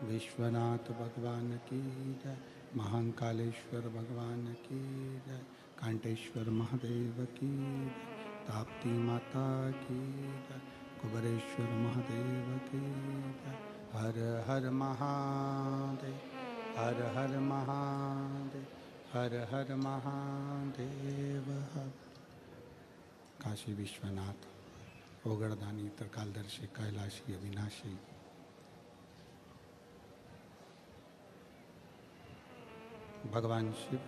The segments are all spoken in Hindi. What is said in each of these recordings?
विश्वनाथ भगवान की जय। महाकालेश्वर भगवान की जय। कांटेश्वर महादेव की जय। ताप्ती माता की जय। कुबरेश्वर महादेव की जय। हर हर महादेव, हर हर महादेव, हर हर महादेव। काशी विश्वनाथ, ओगड़दानी, त्रिकालदर्शी, कैलाशी, अविनाशी, भगवान शिव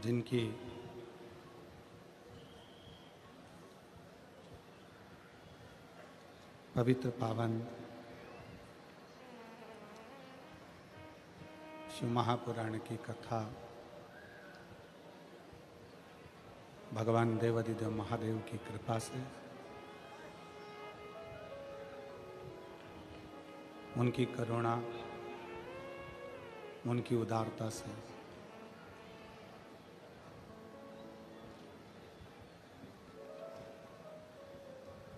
जिनकी पवित्र पावन शिव महापुराण की कथा भगवान देवाधिदेव महादेव की कृपा से, उनकी करुणा, उनकी उदारता से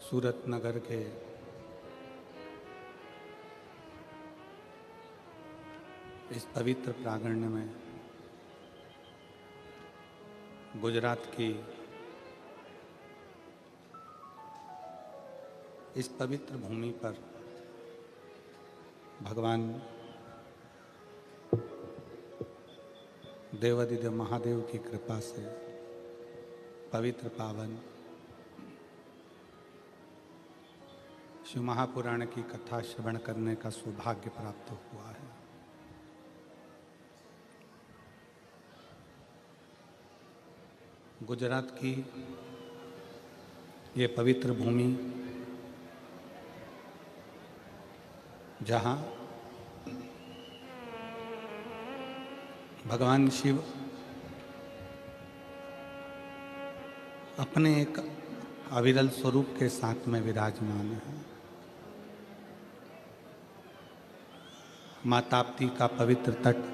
सूरत नगर के इस पवित्र प्रांगण में गुजरात की इस पवित्र भूमि पर भगवान देवाधिदेव महादेव की कृपा से पवित्र पावन शिव महापुराण की कथा श्रवण करने का सौभाग्य प्राप्त हुआ है। गुजरात की ये पवित्र भूमि, जहाँ भगवान शिव अपने एक अविरल स्वरूप के साथ में विराजमान है। माँ ताप्ती का पवित्र तट,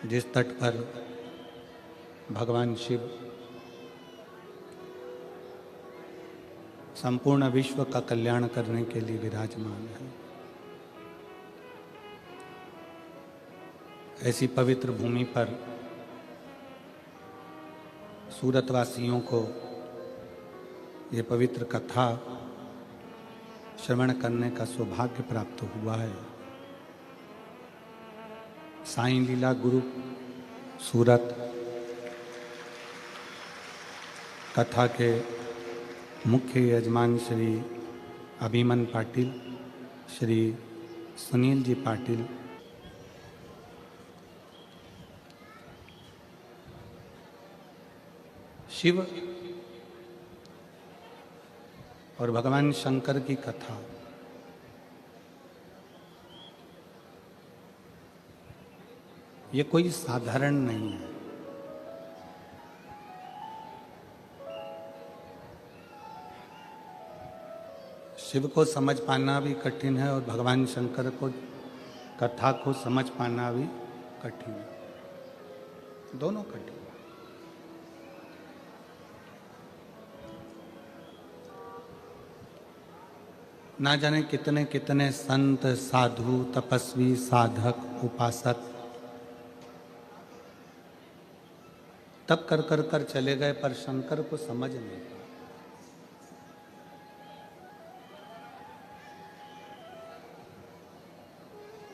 जिस तट पर भगवान शिव संपूर्ण विश्व का कल्याण करने के लिए विराजमान है, ऐसी पवित्र भूमि पर सूरतवासियों को ये पवित्र कथा श्रवण करने का सौभाग्य प्राप्त हुआ है। साईं लीला ग्रुप सूरत कथा के मुख्य यजमान श्री अभिमन पाटिल, श्री सुनील जी पाटिल, शिव और भगवान शंकर की कथा ये कोई साधारण नहीं है। शिव को समझ पाना भी कठिन है और भगवान शंकर को कथा को समझ पाना भी कठिन है, दोनों कठिन है। ना जाने कितने कितने संत, साधु, तपस्वी, साधक, उपासक तब कर कर कर चले गए, पर शंकर को समझ नहीं पाए।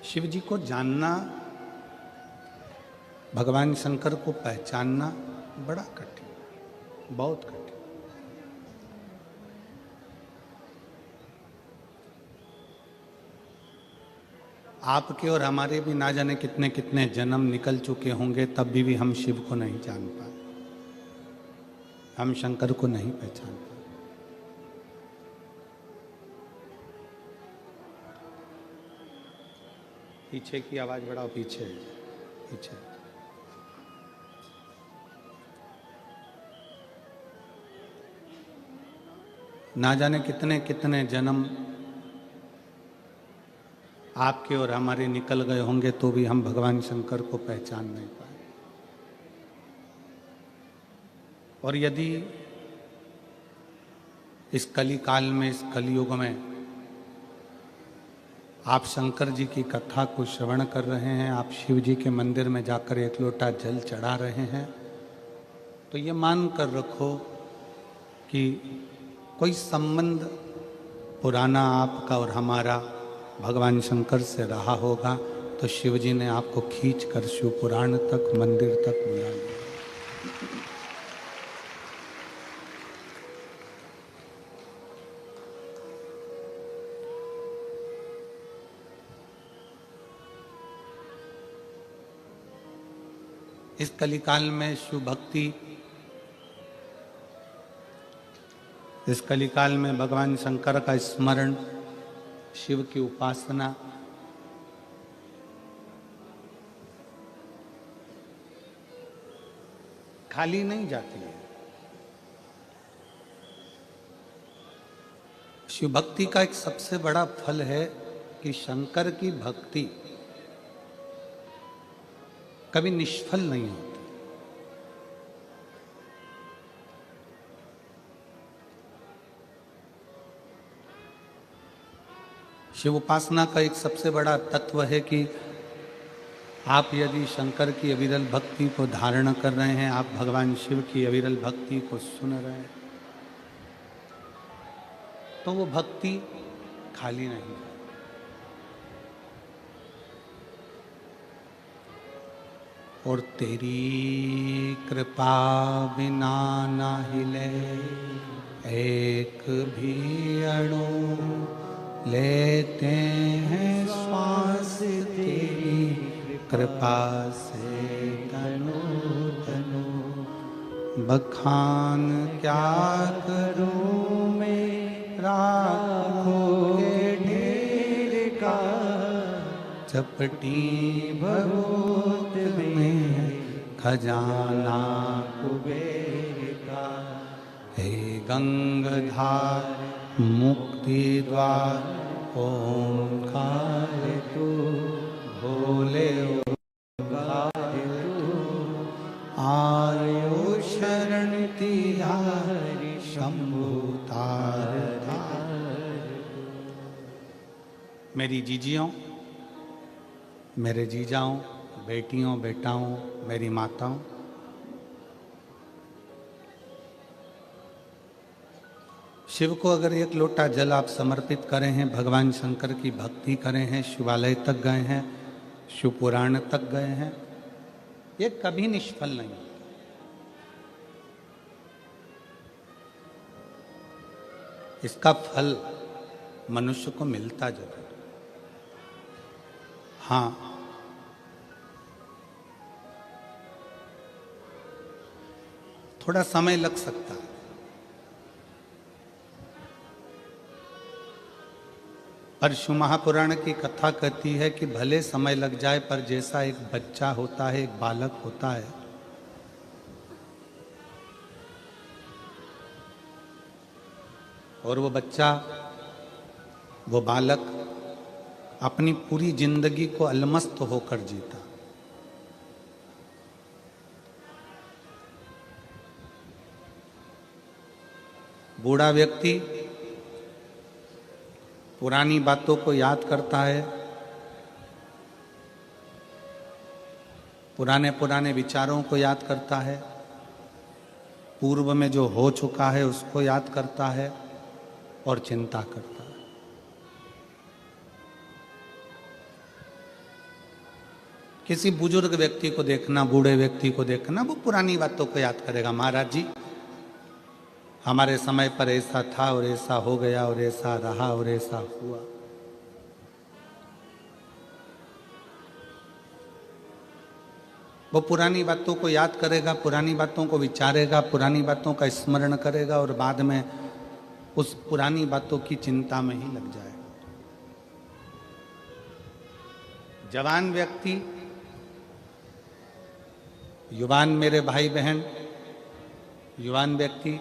शिव जी को जानना, भगवान शंकर को पहचानना बड़ा कठिन, बहुत कठिन। आपके और हमारे भी ना जाने कितने कितने जन्म निकल चुके होंगे, तब भी हम शिव को नहीं जान पाए, हम शंकर को नहीं पहचान पाए। पीछे की आवाज बढ़ाओ, पीछे पीछे। ना जाने कितने कितने जन्म आपके और हमारे निकल गए होंगे तो भी हम भगवान शंकर को पहचान नहीं पाए। और यदि इस कली काल में, इस कलयुग में आप शंकर जी की कथा को श्रवण कर रहे हैं, आप शिव जी के मंदिर में जाकर एक लोटा जल चढ़ा रहे हैं, तो ये मान कर रखो कि कोई संबंध पुराना आपका और हमारा भगवान शंकर से रहा होगा, तो शिव जी ने आपको खींच कर शिव पुराण तक, मंदिर तक बुला लिया। इस कलिकाल में शिव भक्ति, इस कलिकाल में भगवान शंकर का स्मरण, शिव की उपासना खाली नहीं जाती है। शिव भक्ति का एक सबसे बड़ा फल है कि शंकर की भक्ति कभी निष्फल नहीं होती। शिव उपासना का एक सबसे बड़ा तत्व है कि आप यदि शंकर की अविरल भक्ति को धारण कर रहे हैं, आप भगवान शिव की अविरल भक्ति को सुन रहे हैं, तो वो भक्ति खाली नहीं है। और तेरी कृपा बिना ना हिले एक भी अणु, लेते हैं श्वास तेरी कृपा से तनु तनु। बखान क्या करूं मैं राखों के ढेर का, चपटी भगवत में खजाना कुबेर का। हे गंगाधार मुक्ति द्वार ओंकार तू, भोले ओंकार तू। आयो शरण तिहारी शंभु तार तार। मेरी जीजियों, मेरे जीजाओं, बेटियों, बेटाओं, मेरी माताओं, शिव को अगर एक लोटा जल आप समर्पित करें हैं, भगवान शंकर की भक्ति करें हैं, शिवालय तक गए हैं, शिव पुराण तक गए हैं, ये कभी निष्फल नहीं। इसका फल मनुष्य को मिलता जरूर। हाँ, थोड़ा समय लग सकता है। पर शिव महापुराण की कथा कहती है कि भले समय लग जाए, पर जैसा एक बच्चा होता है, एक बालक होता है, और वो बच्चा, वो बालक अपनी पूरी जिंदगी को अलमस्त होकर जीता। बूढ़ा व्यक्ति पुरानी बातों को याद करता है, पुराने पुराने विचारों को याद करता है, पूर्व में जो हो चुका है उसको याद करता है और चिंता करता है। किसी बुजुर्ग व्यक्ति को देखना, बूढ़े व्यक्ति को देखना, वो पुरानी बातों को याद करेगा। महाराज जी, हमारे समय पर ऐसा था और ऐसा हो गया और ऐसा रहा और ऐसा हुआ। वो पुरानी बातों को याद करेगा, पुरानी बातों को विचारेगा, पुरानी बातों का स्मरण करेगा और बाद में उस पुरानी बातों की चिंता में ही लग जाएगा। जवान व्यक्ति, युवान मेरे भाई बहन, युवान व्यक्ति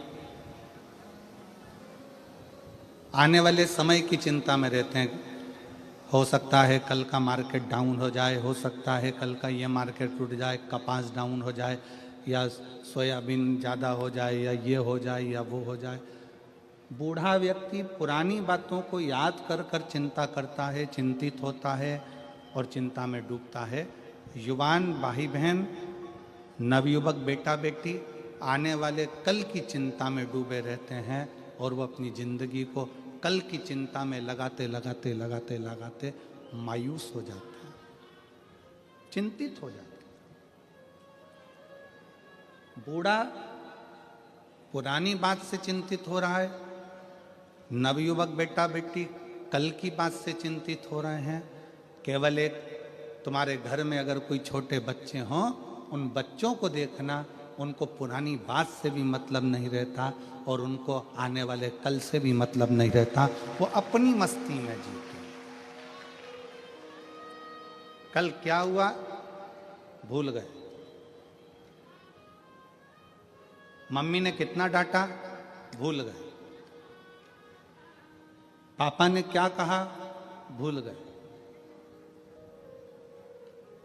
आने वाले समय की चिंता में रहते हैं। हो सकता है कल का मार्केट डाउन हो जाए, हो सकता है कल का ये मार्केट टूट जाए, कपास डाउन हो जाए, या सोयाबीन ज़्यादा हो जाए, या ये हो जाए या वो हो जाए। बूढ़ा व्यक्ति पुरानी बातों को याद कर कर चिंता करता है, चिंतित होता है और चिंता में डूबता है। युवान भाई बहन, नवयुवक बेटा बेटी आने वाले कल की चिंता में डूबे रहते हैं और वो अपनी जिंदगी को कल की चिंता में लगाते लगाते लगाते लगाते मायूस हो जाते हैं, चिंतित हो जाते हैं। बूढ़ा पुरानी बात से चिंतित हो रहा है, नवयुवक बेटा बेटी कल की बात से चिंतित हो रहे हैं। केवल एक, तुम्हारे घर में अगर कोई छोटे बच्चे हों, उन बच्चों को देखना, उनको पुरानी बात से भी मतलब नहीं रहता और उनको आने वाले कल से भी मतलब नहीं रहता। वो अपनी मस्ती में जीते। कल क्या हुआ भूल गए, मम्मी ने कितना डांटा भूल गए, पापा ने क्या कहा भूल गए,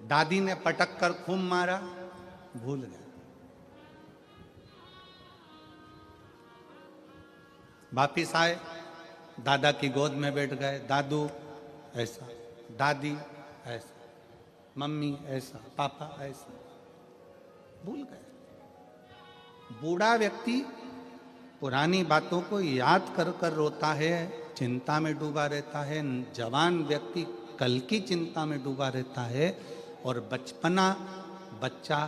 दादी ने पटक कर खूब मारा भूल गए। वापिस आए, दादा की गोद में बैठ गए, दादू ऐसा, दादी ऐसा, मम्मी ऐसा, पापा ऐसा, भूल गए। बूढ़ा व्यक्ति पुरानी बातों को याद कर कर रोता है, चिंता में डूबा रहता है। जवान व्यक्ति कल की चिंता में डूबा रहता है और बचपना बच्चा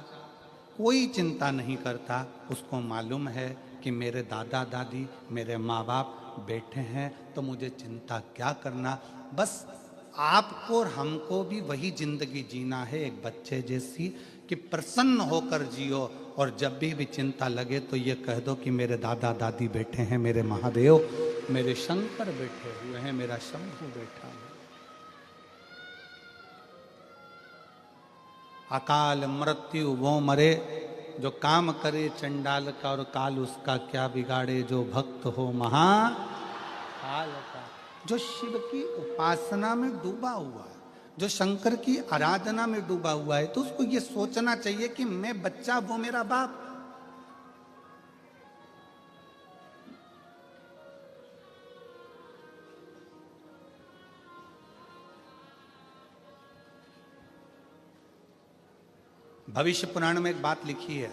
कोई चिंता नहीं करता। उसको मालूम है कि मेरे दादा दादी, मेरे माँ बाप बैठे हैं, तो मुझे चिंता क्या करना। बस आपको और हमको भी वही जिंदगी जीना है, एक बच्चे जैसी, कि प्रसन्न होकर जियो। और जब भी चिंता लगे तो ये कह दो कि मेरे दादा दादी बैठे हैं, मेरे महादेव, मेरे शंकर बैठे हुए हैं, मेरा शंभु बैठा है। अकाल मृत्यु वो मरे जो काम करे चंडाल का, और काल उसका क्या बिगाड़े जो भक्त हो महाकाल का। जो शिव की उपासना में डूबा हुआ है, जो शंकर की आराधना में डूबा हुआ है, तो उसको ये सोचना चाहिए कि मैं बच्चा, वो मेरा बाप। भविष्य पुराण में एक बात लिखी है,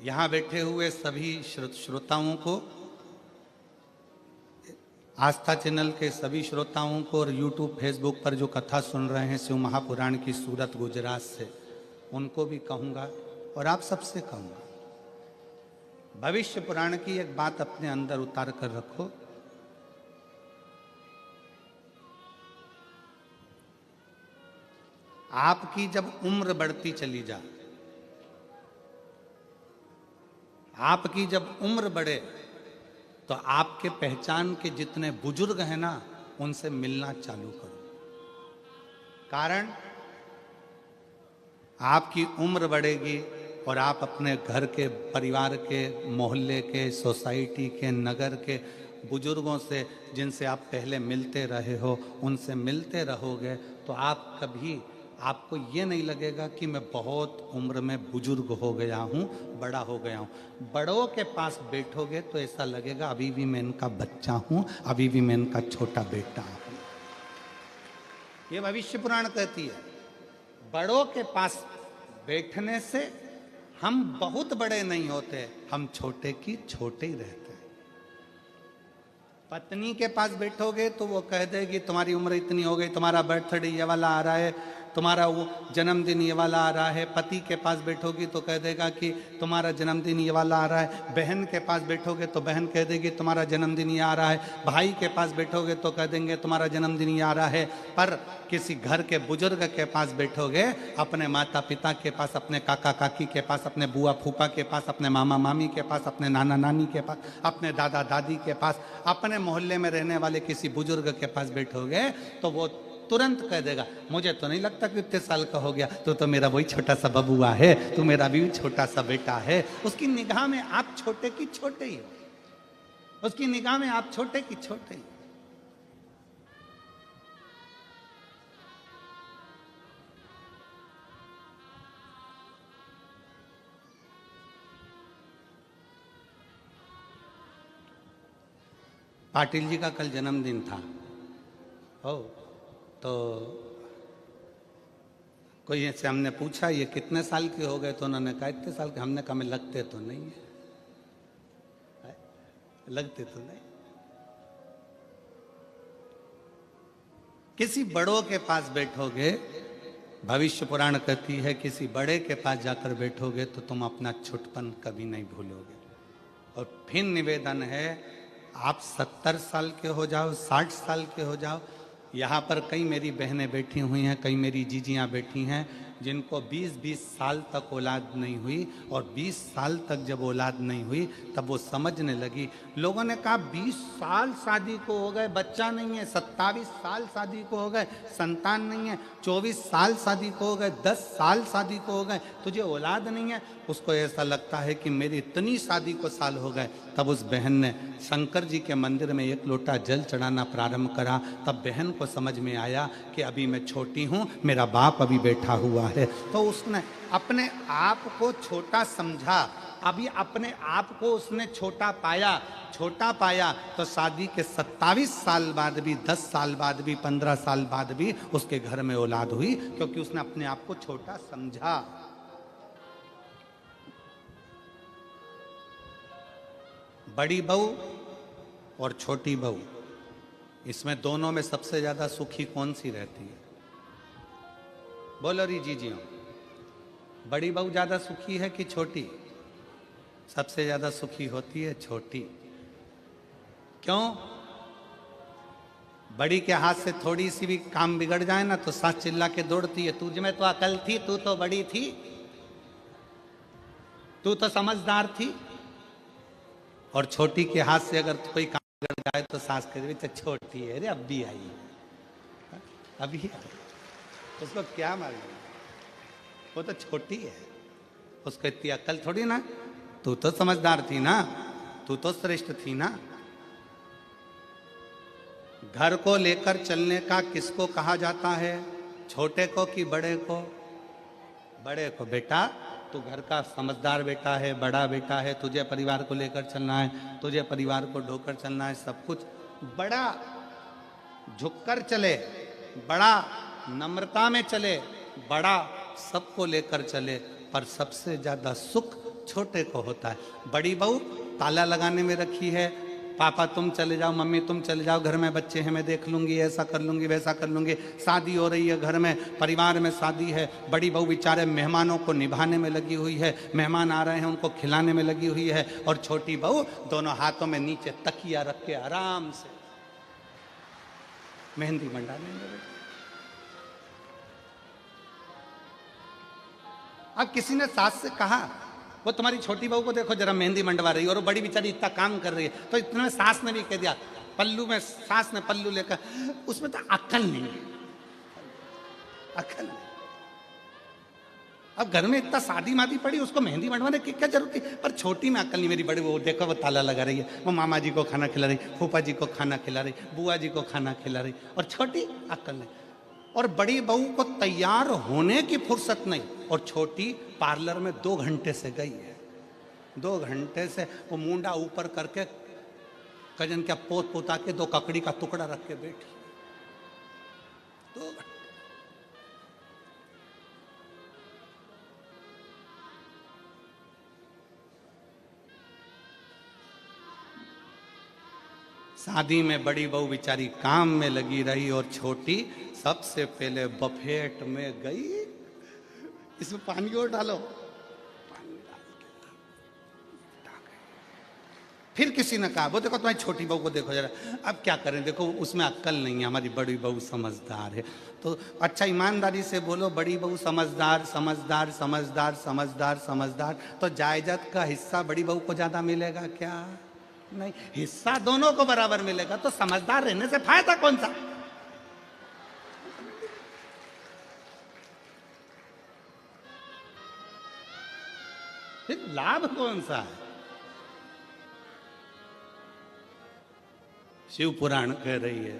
यहां बैठे हुए सभी श्रोताओं को, आस्था चैनल के सभी श्रोताओं को, और यूट्यूब फेसबुक पर जो कथा सुन रहे हैं शिव महापुराण की सूरत गुजरात से, उनको भी कहूंगा और आप सबसे कहूंगा, भविष्य पुराण की एक बात अपने अंदर उतार कर रखो। आपकी जब उम्र बढ़ती चली जाए, आपकी जब उम्र बढ़े, तो आपके पहचान के जितने बुजुर्ग हैं ना, उनसे मिलना चालू करो। कारण आपकी उम्र बढ़ेगी और आप अपने घर के, परिवार के, मोहल्ले के, सोसाइटी के, नगर के बुजुर्गों से, जिनसे आप पहले मिलते रहे हो, उनसे मिलते रहोगे, तो आप कभी, आपको ये नहीं लगेगा कि मैं बहुत उम्र में बुजुर्ग हो गया हूँ, बड़ा हो गया हूँ। बड़ों के पास बैठोगे तो ऐसा लगेगा अभी भी मैं इनका बच्चा हूँ, अभी भी मैं इनका छोटा बेटा हूँ। ये भविष्य पुराण कहती है, बड़ों के पास बैठने से हम बहुत बड़े नहीं होते, हम छोटे की छोटे ही रहते हैं। पत्नी के पास बैठोगे तो वो कह देगी तुम्हारी उम्र इतनी हो गई, तुम्हारा बर्थडे ये वाला आ रहा है, तुम्हारा वो जन्मदिन ये वाला आ रहा है। पति के पास बैठोगी तो कह देगा कि तुम्हारा जन्मदिन ये वाला आ रहा है। बहन के पास बैठोगे तो बहन कह देगी तुम्हारा जन्मदिन ये आ रहा है। भाई के पास बैठोगे तो कह देंगे तुम्हारा जन्मदिन ये आ रहा है। पर किसी घर के बुजुर्ग के पास बैठोगे, अपने माता पिता के पास, अपने काका काकी के पास, अपने बुआ फूफा के पास, अपने मामा मामी के पास, अपने नाना नानी के पास, अपने दादा दादी के पास, अपने मोहल्ले में रहने वाले किसी बुजुर्ग के पास बैठोगे तो वो तुरंत कह देगा मुझे तो नहीं लगता कि इतने साल का हो गया, तो मेरा वही छोटा सा बबुआ है, तू मेरा भी छोटा सा बेटा है। उसकी निगाह में आप छोटे की छोटे ही हो। उसकी निगाह में आप छोटे की छोटे ही। पाटिल जी का कल जन्मदिन था। हो तो कोई ऐसे हमने पूछा ये कितने साल के हो गए, तो उन्होंने कहा इतने साल के। हमने कहा मैं लगते तो नहीं है, लगते तो नहीं। किसी बड़ों के पास बैठोगे, भविष्य पुराण कहती है किसी बड़े के पास जाकर बैठोगे तो तुम अपना छुटपन कभी नहीं भूलोगे। और फिर निवेदन है, आप 70 साल के हो जाओ, 60 साल के हो जाओ, यहाँ पर कई मेरी बहनें बैठी हुई हैं, कई मेरी जीजियाँ बैठी हैं जिनको 20-20 साल तक औलाद नहीं हुई, और 20 साल तक जब औलाद नहीं हुई तब वो समझने लगी। लोगों ने कहा 20 साल शादी को हो गए, बच्चा नहीं है, 27 साल शादी को हो गए, संतान नहीं है, 24 साल शादी को हो गए, 10 साल शादी को हो गए, तुझे औलाद नहीं है। उसको ऐसा लगता है कि मेरी इतनी शादी को साल हो गए। तब उस बहन ने शंकर जी के मंदिर में एक लोटा जल चढ़ाना प्रारंभ करा। तब बहन को समझ में आया कि अभी मैं छोटी हूँ, मेरा बाप अभी बैठा हुआ है। तो उसने अपने आप को छोटा समझा, अभी अपने आप को उसने छोटा पाया तो शादी के 27 साल बाद भी, 10 साल बाद भी, 15 साल बाद भी उसके घर में औलाद हुई, क्योंकि उसने अपने आप को छोटा समझा। बड़ी बहू और छोटी बहू, इसमें दोनों में सबसे ज्यादा सुखी कौन सी रहती है? बोलो री जीजियों, बड़ी बहू ज्यादा सुखी है कि छोटी? सबसे ज्यादा सुखी होती है छोटी। क्यों? बड़ी के हाथ से थोड़ी सी भी काम बिगड़ जाए ना तो सास चिल्ला के दौड़ती है, तुझ में तो अकल थी, तू तो बड़ी थी, तू तो समझदार थी। और छोटी के हाथ से अगर कोई काम बिगड़ जाए तो सास कह तो छोटी है रे, अब भी आई, अभी आई, उसको क्या मालूम, वो तो छोटी है, उसको इतनी अकल थोड़ी ना। तू तो समझदार थी ना, तू तो श्रेष्ठ थी ना। घर को लेकर चलने का किसको कहा जाता है? छोटे को कि बड़े को? बड़े को। बेटा तू घर का समझदार बेटा है, बड़ा बेटा है, तुझे परिवार को लेकर चलना है, तुझे परिवार को ढोकर चलना है, सब कुछ बड़ा झुककर चले, बड़ा नम्रता में चले, बड़ा सबको लेकर चले। पर सबसे ज्यादा सुख छोटे को होता है। बड़ी बहू ताला लगाने में रखी है, पापा तुम चले जाओ, मम्मी तुम चले जाओ, घर में बच्चे हैं, मैं देख लूंगी, ऐसा कर लूंगी, वैसा कर लूंगी। शादी हो रही है, घर में परिवार में शादी है, बड़ी बहू बेचारे मेहमानों को निभाने में लगी हुई है, मेहमान आ रहे हैं उनको खिलाने में लगी हुई है, और छोटी बहू दोनों हाथों में नीचे तकिया रख के आराम से मेहंदी मंडाने में लगी। अब किसी ने सास से कहा, वो तुम्हारी छोटी बहू को देखो जरा मेहंदी मंडवा रही है, और वो बड़ी बेचारी इतना काम कर रही है। तो इतने में सास ने भी कह दिया, पल्लू में सास ने पल्लू लेकर, उसमें तो अक्ल नहीं है, अक्ल नहीं। अब घर में इतना शादी मादी पड़ी, उसको मेहंदी मंडवाने की क्या जरूरत थी? पर छोटी में अक्ल नहीं। मेरी बड़ी वो देखो, वो ताला लगा रही है, वो मामा जी को खाना खिला रही, फूफा जी को खाना खिला रही, बुआ जी को खाना खिला रही, और छोटी अक्ल नहीं। और बड़ी बहू को तैयार होने की फुर्सत नहीं, और छोटी पार्लर में 2 घंटे से गई है, 2 घंटे से वो मुंडा ऊपर करके कजन क्या पोत पोता के 2 ककड़ी का टुकड़ा रख के बैठी। 2 घंटे। शादी में बड़ी बहू बेचारी काम में लगी रही, और छोटी सबसे पहले बफेट में गई। इसमें पानी और डालो, पानी डाल के फिर किसी ने कहा, वो देखो तुम्हारी छोटी बहू को देखो जरा। अब क्या करें, देखो उसमें अक्ल नहीं है, हमारी बड़ी बहू समझदार है। तो अच्छा ईमानदारी से बोलो, बड़ी बहू समझदार समझदार समझदार समझदार समझदार, तो जायदाद का हिस्सा बड़ी बहू को ज्यादा मिलेगा क्या? नहीं, हिस्सा दोनों को बराबर मिलेगा। तो समझदार रहने से फायदा कौन सा? फिर लाभ कौन सा है? शिव पुराण कह रही है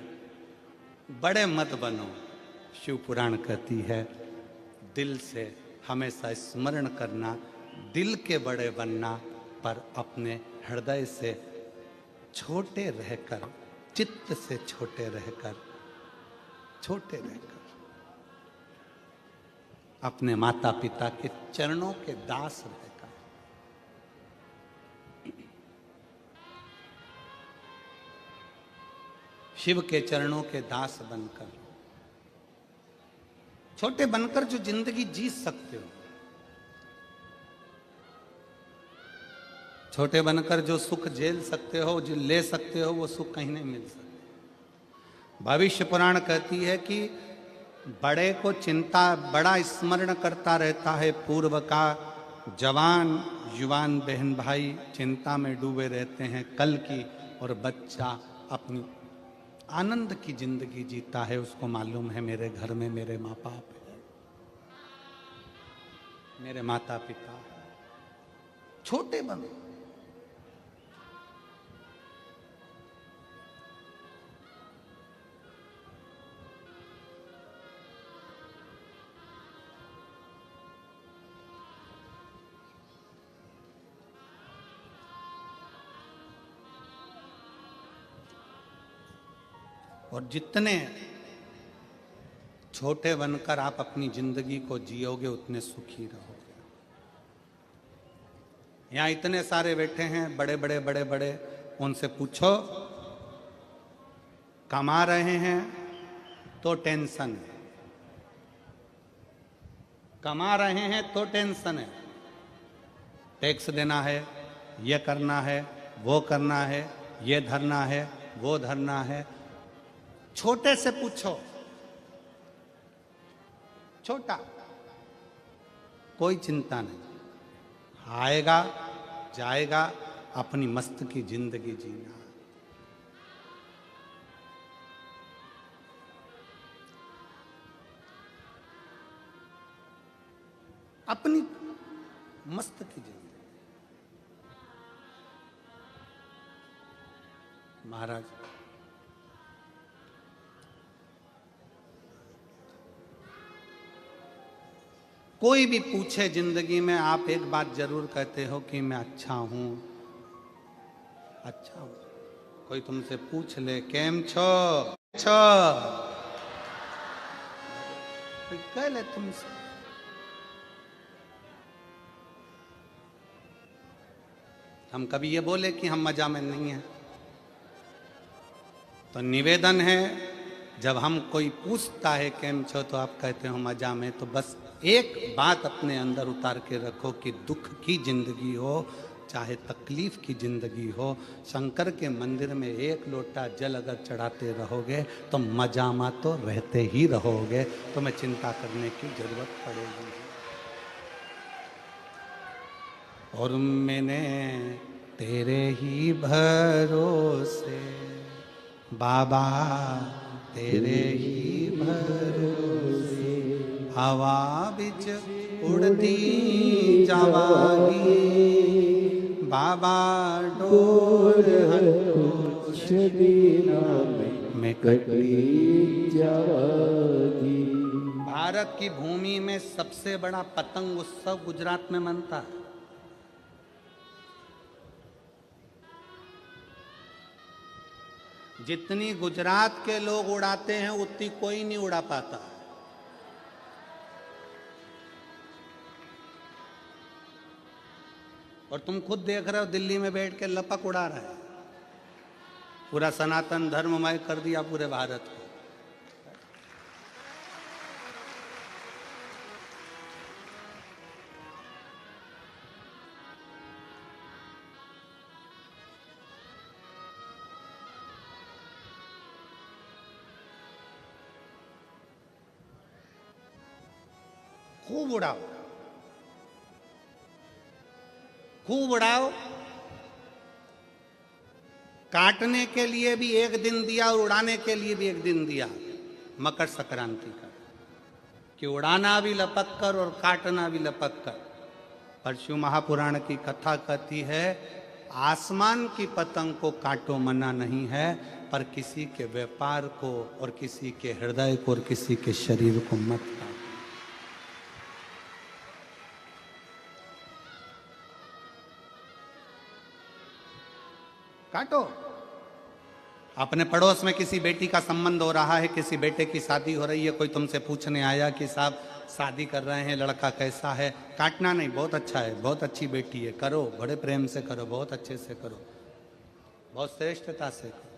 बड़े मत बनो। शिव पुराण कहती है दिल से हमेशा स्मरण करना, दिल के बड़े बनना, पर अपने हृदय से छोटे रहकर, चित्त से छोटे रहकर, अपने माता पिता के चरणों के दास रहकर, शिव के चरणों के दास बनकर, छोटे बनकर जो जिंदगी जी सकते हो, छोटे बनकर जो सुख झेल सकते हो, जो ले सकते हो, वो सुख कहीं नहीं मिल सकता। भविष्य पुराण कहती है कि बड़े को चिंता, बड़ा स्मरण करता रहता है पूर्व का, जवान युवान बहन भाई चिंता में डूबे रहते हैं कल की, और बच्चा अपनी आनंद की जिंदगी जीता है। उसको मालूम है मेरे घर में मेरे माँ बाप है, मेरे माता पिता। छोटे बनो, और जितने छोटे बनकर आप अपनी जिंदगी को जियोगे उतने सुखी रहोगे। यहाँ इतने सारे बैठे हैं बड़े बड़े बड़े बड़े, उनसे पूछो कमा रहे हैं तो टेंशन है, कमा रहे हैं तो टेंशन है, टैक्स देना है, ये करना है, वो करना है, ये धरना है, वो धरना है। छोटे से पूछो, छोटा, कोई चिंता नहीं, आएगा जाएगा, अपनी मस्त की जिंदगी जीना। अपनी मस्त की जिंदगी। महाराज कोई भी पूछे जिंदगी में, आप एक बात जरूर कहते हो कि मैं अच्छा हूं, अच्छा हूं। कोई तुमसे पूछ ले केम छो, कोई कह ले तुमसे, हम कभी ये बोले कि हम मजा में नहीं हैं? तो निवेदन है, जब हम कोई पूछता है केम छो तो आप कहते हो मजा में, तो बस एक बात अपने अंदर उतार के रखो कि दुख की जिंदगी हो चाहे तकलीफ की जिंदगी हो, शंकर के मंदिर में एक लोटा जल अगर चढ़ाते रहोगे तो मजामा तो रहते ही रहोगे, तुम्हें चिंता करने की जरूरत पड़ेगी। और मैंने तेरे ही भरोसे बाबा, तेरे ही भरोसे हवा बिच उड़ती जावागी, बाबा डोर में कटी जावागी। भारत की भूमि में सबसे बड़ा पतंग उत्सव गुजरात में मनता है। जितनी गुजरात के लोग उड़ाते हैं उतनी कोई नहीं उड़ा पाता। और तुम खुद देख रहे हो दिल्ली में बैठ के लपक उड़ा रहे हैं, पूरा सनातन धर्ममय कर दिया पूरे भारत को। खूब उड़ाओ, खूब उड़ाओ। काटने के लिए भी एक दिन दिया और उड़ाने के लिए भी एक दिन दिया, मकर संक्रांति का, कि उड़ाना भी लपक कर और काटना भी लपक कर। पर शिव महापुराण की कथा कहती है आसमान की पतंग को काटो मना नहीं है, पर किसी के व्यापार को और किसी के हृदय को और किसी के शरीर को मत काटो। अपने पड़ोस में किसी बेटी का संबंध हो रहा है, किसी बेटे की शादी हो रही है, कोई तुमसे पूछने आया कि साहब शादी कर रहे हैं, लड़का कैसा है, काटना नहीं, बहुत अच्छा है, बहुत अच्छी बेटी है, करो, बड़े प्रेम से करो, बहुत अच्छे से करो, बहुत श्रेष्ठता से करो।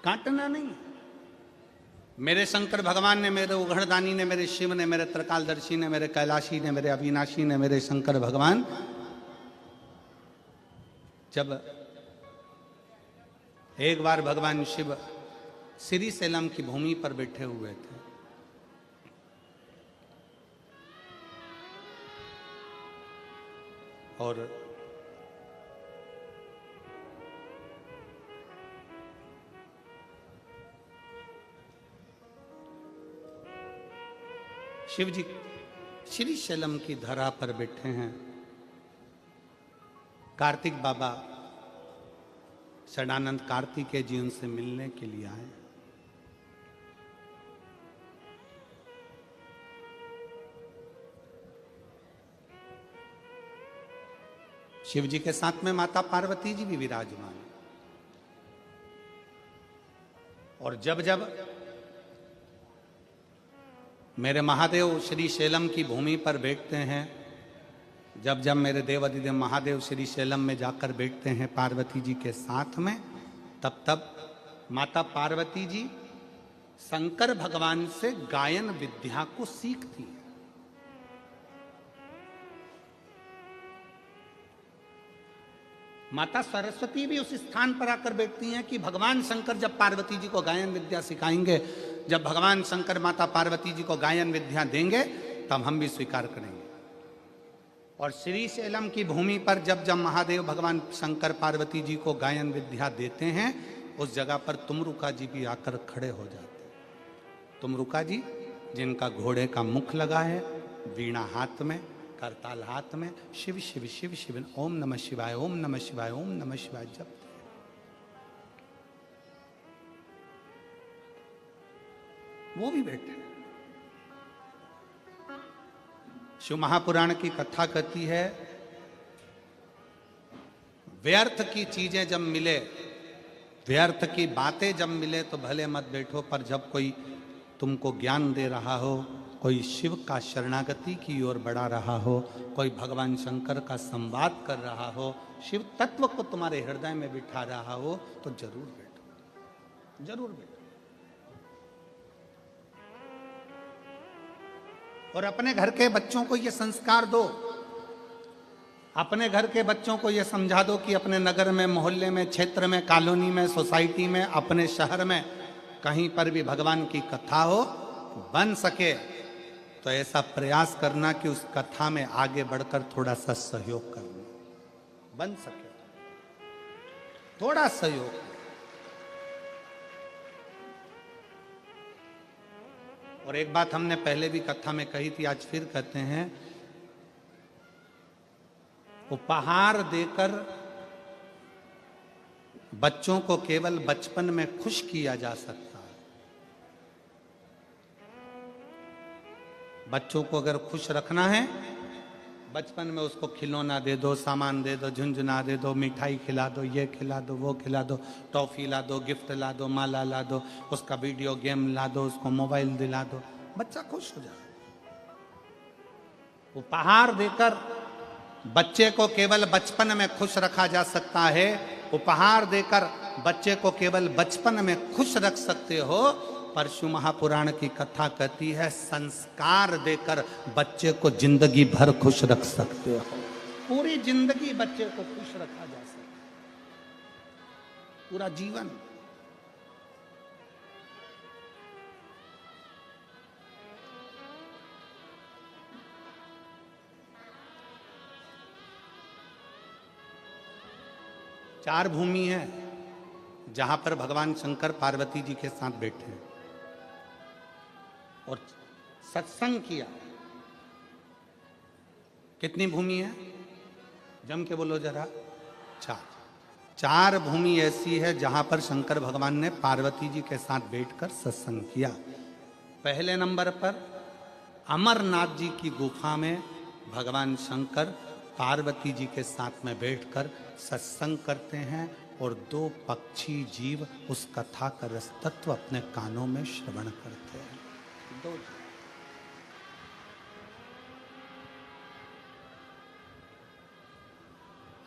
काटना नहीं। मेरे शंकर भगवान ने, मेरे उघड़दानी ने, मेरे शिव ने, मेरे त्रिकालदर्शी ने, मेरे कैलाशी ने, मेरे अविनाशी ने, मेरे शंकर भगवान जब एक बार भगवान शिव श्री सेलम की भूमि पर बैठे हुए थे, और शिव जी श्री शैलम की धरा पर बैठे हैं। कार्तिक बाबा षडानंद कार्तिकेय जी उनसे मिलने के लिए आए। शिव जी के साथ में माता पार्वती जी भी विराजमान। और जब जब मेरे महादेव श्री शैलम की भूमि पर बैठते हैं, जब जब मेरे देव अधिदेव महादेव श्री शैलम में जाकर बैठते हैं पार्वती जी के साथ में, तब तब माता पार्वती जी शंकर भगवान से गायन विद्या को सीखती है। माता सरस्वती भी उस स्थान पर आकर बैठती हैं कि भगवान शंकर जब पार्वती जी को गायन विद्या सिखाएंगे, जब भगवान शंकर माता पार्वती जी को गायन विद्या देंगे, तब हम भी स्वीकार करेंगे। और श्री शैलम की भूमि पर जब जब महादेव भगवान शंकर पार्वती जी को गायन विद्या देते हैं, उस जगह पर तुमरुका जी भी आकर खड़े हो जाते हैं। तुमरुका जी जिनका घोड़े का मुख लगा है, वीणा हाथ में, करताल हाथ में, शिव शिव शिव शिव, ओम नमः शिवाय, ओम नमः शिवाय, ओम नमः शिवाय जप। वो भी बैठे। शिव महापुराण की कथा कहती है, व्यर्थ की चीजें जब मिले, व्यर्थ की बातें जब मिले तो भले मत बैठो, पर जब कोई तुमको ज्ञान दे रहा हो, कोई शिव का शरणागति की ओर बढ़ा रहा हो, कोई भगवान शंकर का संवाद कर रहा हो, शिव तत्व को तुम्हारे हृदय में बिठा रहा हो, तो जरूर बैठो, जरूर बैठो। और अपने घर के बच्चों को ये संस्कार दो, अपने घर के बच्चों को ये समझा दो कि अपने नगर में, मोहल्ले में, क्षेत्र में, कॉलोनी में, सोसाइटी में, अपने शहर में कहीं पर भी भगवान की कथा हो, बन सके तो ऐसा प्रयास करना कि उस कथा में आगे बढ़कर थोड़ा सा सहयोग करना, बन सके थोड़ा सहयोग। और एक बात हमने पहले भी कथा में कही थी, आज फिर कहते हैं, उपहार देकर बच्चों को केवल बचपन में खुश किया जा सकता है। बच्चों को अगर खुश रखना है, बचपन में उसको खिलौना दे दो, सामान दे दो, झुंझुना दे दो, मिठाई खिला दो, ये खिला दो, वो खिला दो, टॉफी ला दो, गिफ्ट ला दो, माला ला दो, उसका वीडियो गेम ला दो, उसको मोबाइल दिला दो, बच्चा खुश हो जाए। उपहार देकर बच्चे को केवल बचपन में खुश रखा जा सकता है। उपहार देकर बच्चे को केवल बचपन में खुश रख सकते हो, पर शिव महापुराण की कथा कहती है, संस्कार देकर बच्चे को जिंदगी भर खुश रख सकते हो। पूरी जिंदगी बच्चे को खुश रखा जा सकता है, पूरा जीवन। चार भूमि है, जहां पर भगवान शंकर पार्वती जी के साथ बैठे हैं और सत्संग किया। कितनी भूमि है? जम के बोलो जरा। चार भूमि ऐसी है जहां पर शंकर भगवान ने पार्वती जी के साथ बैठकर सत्संग किया। पहले नंबर पर अमरनाथ जी की गुफा में भगवान शंकर पार्वती जी के साथ में बैठकर सत्संग करते हैं और दो पक्षी जीव उस कथा का रस तत्व अपने कानों में श्रवण करते हैं। दो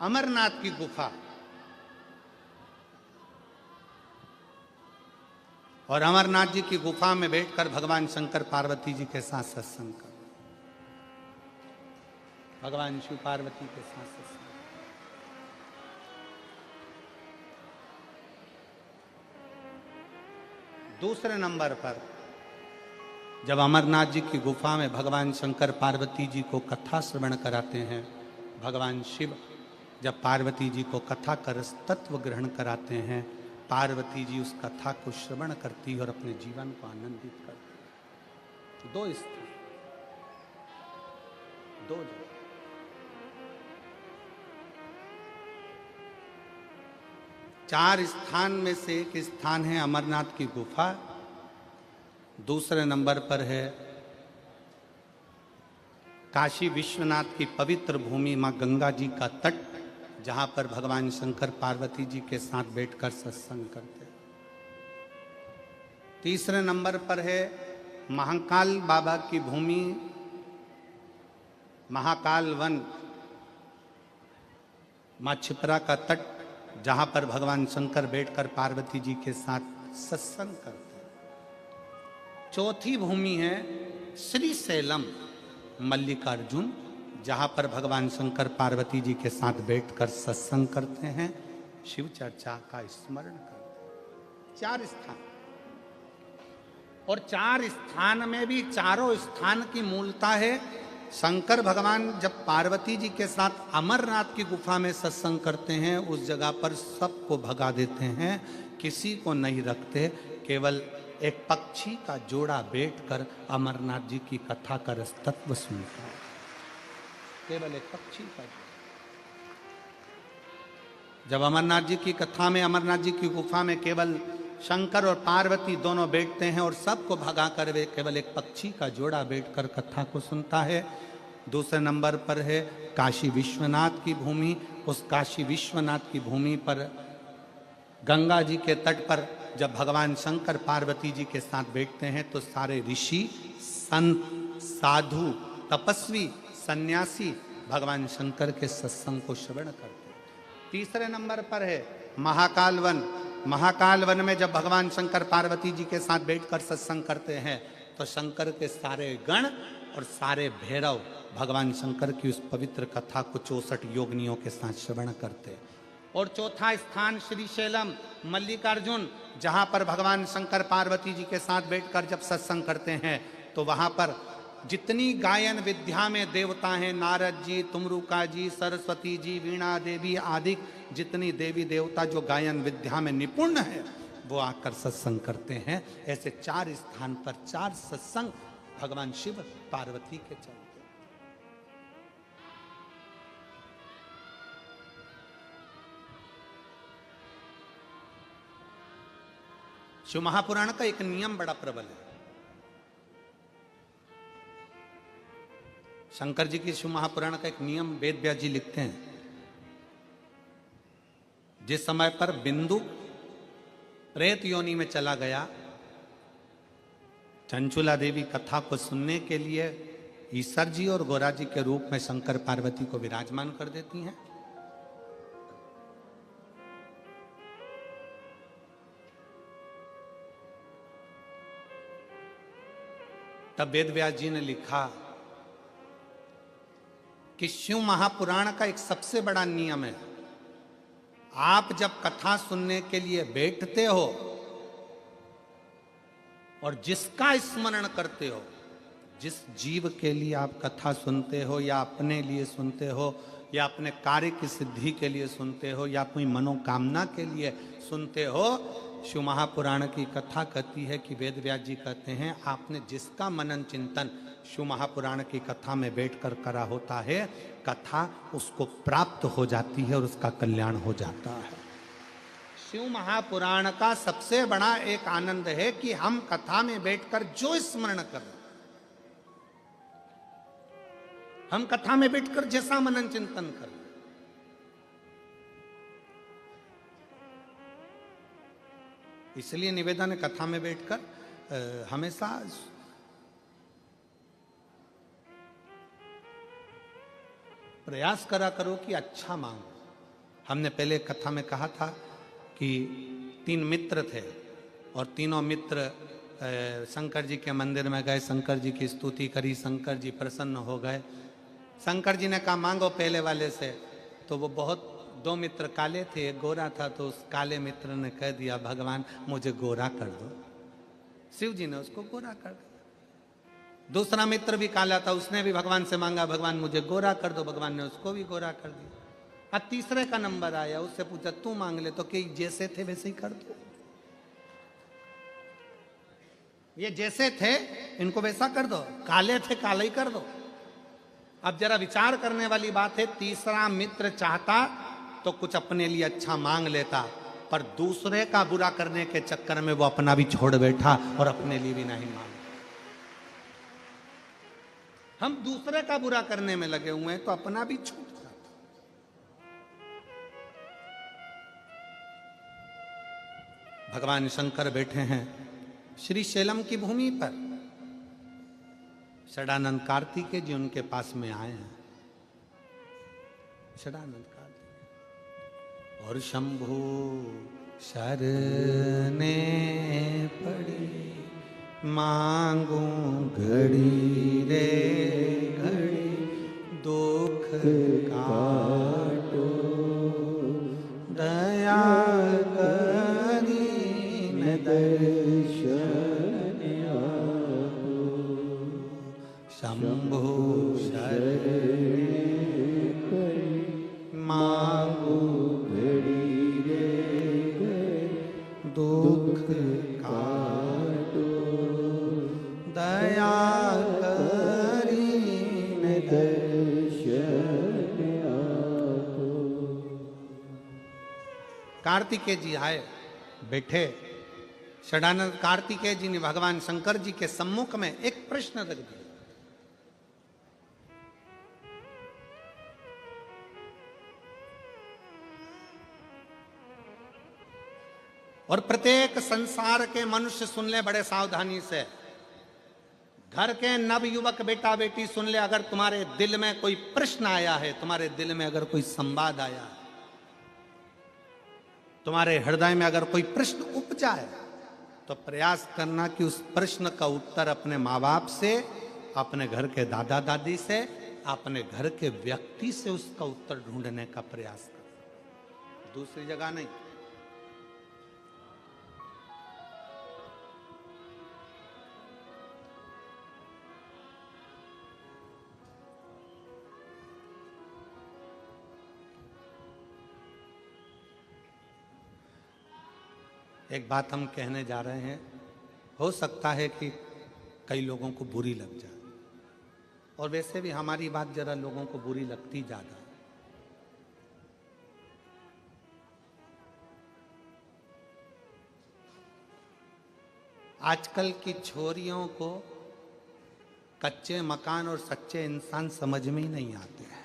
अमरनाथ की गुफा और अमरनाथ जी की गुफा में बैठकर भगवान शंकर पार्वती जी के साथ सत्संग कर, भगवान शिव पार्वती के साथ सत्संग। दूसरे नंबर पर जब अमरनाथ जी की गुफा में भगवान शंकर पार्वती जी को कथा श्रवण कराते हैं, भगवान शिव जब पार्वती जी को कथा का रस तत्व ग्रहण कराते हैं, पार्वती जी उस कथा को श्रवण करती और अपने जीवन को आनंदित करती। दो स्थान, दो जगह। चार स्थान में से एक स्थान है अमरनाथ की गुफा। दूसरे नंबर पर है काशी विश्वनाथ की पवित्र भूमि मां गंगा जी का तट, जहां पर भगवान शंकर पार्वती जी के साथ बैठकर सत्संग करते। तीसरे नंबर पर है महाकाल बाबा की भूमि, महाकाल वन, मां छिपरा का तट, जहां पर भगवान शंकर बैठकर पार्वती जी के साथ सत्संग करते। चौथी भूमि है श्री सैलम मल्लिकार्जुन, जहां पर भगवान शंकर पार्वती जी के साथ बैठकर सत्संग करते हैं, शिव चर्चा का स्मरण करते हैं। चार स्थान, और चार स्थान में भी चारों स्थान की मूलता है। शंकर भगवान जब पार्वती जी के साथ अमरनाथ की गुफा में सत्संग करते हैं, उस जगह पर सबको भगा देते हैं, किसी को नहीं रखते, केवल एक पक्षी का जोड़ा बैठकर अमरनाथ जी की कथा का रस तत्व सुनता है। केवल एक पक्षी का। जब अमरनाथ जी की कथा में, अमरनाथ जी की गुफा में केवल शंकर और पार्वती दोनों बैठते हैं और सबको भगा कर वे केवल एक पक्षी का जोड़ा बैठकर कथा को सुनता है। दूसरे नंबर पर है काशी विश्वनाथ की भूमि। उस काशी विश्वनाथ की भूमि पर गंगा जी के तट पर जब भगवान शंकर पार्वती जी के साथ बैठते हैं तो सारे ऋषि, संत, साधु, तपस्वी, सन्यासी भगवान शंकर के सत्संग को श्रवण करते हैं। तीसरे नंबर पर है महाकाल वन। महाकाल वन में जब भगवान शंकर पार्वती जी के साथ बैठकर सत्संग करते हैं तो शंकर के सारे गण और सारे भैरव भगवान शंकर की उस पवित्र कथा को 64 योगिनियों के साथ श्रवण करते हैं। और चौथा स्थान श्री शैलम मल्लिकार्जुन, जहां पर भगवान शंकर पार्वती जी के साथ बैठकर जब सत्संग करते हैं तो वहां पर जितनी गायन विद्या में देवता हैं, नारद जी, तुमरुका जी, सरस्वती जी, वीणा देवी आदि जितनी देवी देवता जो गायन विद्या में निपुण है, वो आकर सत्संग करते हैं। ऐसे चार स्थान पर चार सत्संग भगवान शिव पार्वती के चलते। शिव महापुराण का एक नियम बड़ा प्रबल है। शंकर जी की शिव महापुराण का एक नियम वेद व्यास जी लिखते हैं, जिस समय पर बिंदु प्रेत योनि में चला गया, चंचुला देवी कथा को सुनने के लिए ईश्वर जी और गोरा जी के रूप में शंकर पार्वती को विराजमान कर देती हैं। तब वेद व्यास जी ने लिखा कि शिव महापुराण का एक सबसे बड़ा नियम है, आप जब कथा सुनने के लिए बैठते हो और जिसका स्मरण करते हो, जिस जीव के लिए आप कथा सुनते हो या अपने लिए सुनते हो, या अपने कार्य की सिद्धि के लिए सुनते हो या कोई मनोकामना के लिए सुनते हो, शिव महापुराण की कथा कहती है कि वेद व्यास जी कहते हैं आपने जिसका मनन चिंतन शिव महापुराण की कथा में बैठकर करा होता है, कथा उसको प्राप्त हो जाती है और उसका कल्याण हो जाता है। शिव महापुराण का सबसे बड़ा एक आनंद है कि हम कथा में बैठकर जो स्मरण कर, हम कथा में बैठकर जैसा मनन चिंतन कर, इसलिए निवेदन है कथा में बैठकर हमेशा प्रयास करा करो कि अच्छा मांगो। हमने पहले कथा में कहा था कि 3 मित्र थे और तीनों मित्र शंकर जी के मंदिर में गए, शंकर जी की स्तुति करी, शंकर जी प्रसन्न हो गए। शंकर जी ने कहा मांगो पहले वाले से, तो वो बहुत 2 मित्र काले थे, एक गोरा था, तो उस काले मित्र ने कह दिया भगवान मुझे गोरा कर दो। शिव जी ने उसको गोरा कर दिया। दूसरा मित्र भी काला था, उसने भी भगवान से मांगा भगवान मुझे गोरा कर दो, भगवान ने उसको भी गोरा कर दिया। अब तीसरे का नंबर आया, उससे पूछा तू मांग ले, तो कि जैसे थे वैसे ही कर दो, ये जैसे थे इनको वैसा कर दो, काले थे काला ही कर दो। अब जरा विचार करने वाली बात है, तीसरा मित्र चाहता तो कुछ अपने लिए अच्छा मांग लेता, पर दूसरे का बुरा करने के चक्कर में वो अपना भी छोड़ बैठा और अपने लिए भी नहीं मांगा। हम दूसरे का बुरा करने में लगे हुए हैं तो अपना भी छूट जाता। भगवान शंकर बैठे हैं श्री शैलम की भूमि पर, षडानंद कार्तिकेय जी उनके पास में आए हैं। षडानंद कार्तिकेय और शंभु शरने पड़ी, मांगू घड़ी रे घड़ी, दुख काटो दया करी न दर्शन आपो, शंभु शरणे पड़ी, मांगू घड़ी रे घड़ी, दुख काटो दया करीन दर्शन आपो। कार्तिकेय जी आए, बैठे। षडानंद कार्तिकेय जी ने भगवान शंकर जी के सम्मुख में एक प्रश्न रख दिया। और प्रत्येक संसार के मनुष्य सुन ले बड़े सावधानी से, घर के नव युवक बेटा बेटी सुन ले, अगर तुम्हारे दिल में कोई प्रश्न आया है, तुम्हारे दिल में अगर कोई संवाद आया है, तुम्हारे हृदय में अगर कोई प्रश्न उपजा है, तो प्रयास करना कि उस प्रश्न का उत्तर अपने माँ बाप से, अपने घर के दादा दादी से, अपने घर के व्यक्ति से उसका उत्तर ढूंढने का प्रयास कर, दूसरी जगह नहीं। एक बात हम कहने जा रहे हैं, हो सकता है कि कई लोगों को बुरी लग जाए, और वैसे भी हमारी बात जरा लोगों को बुरी लगती ज्यादा। आजकल की छोरियों को कच्चे मकान और सच्चे इंसान समझ में ही नहीं आते हैं।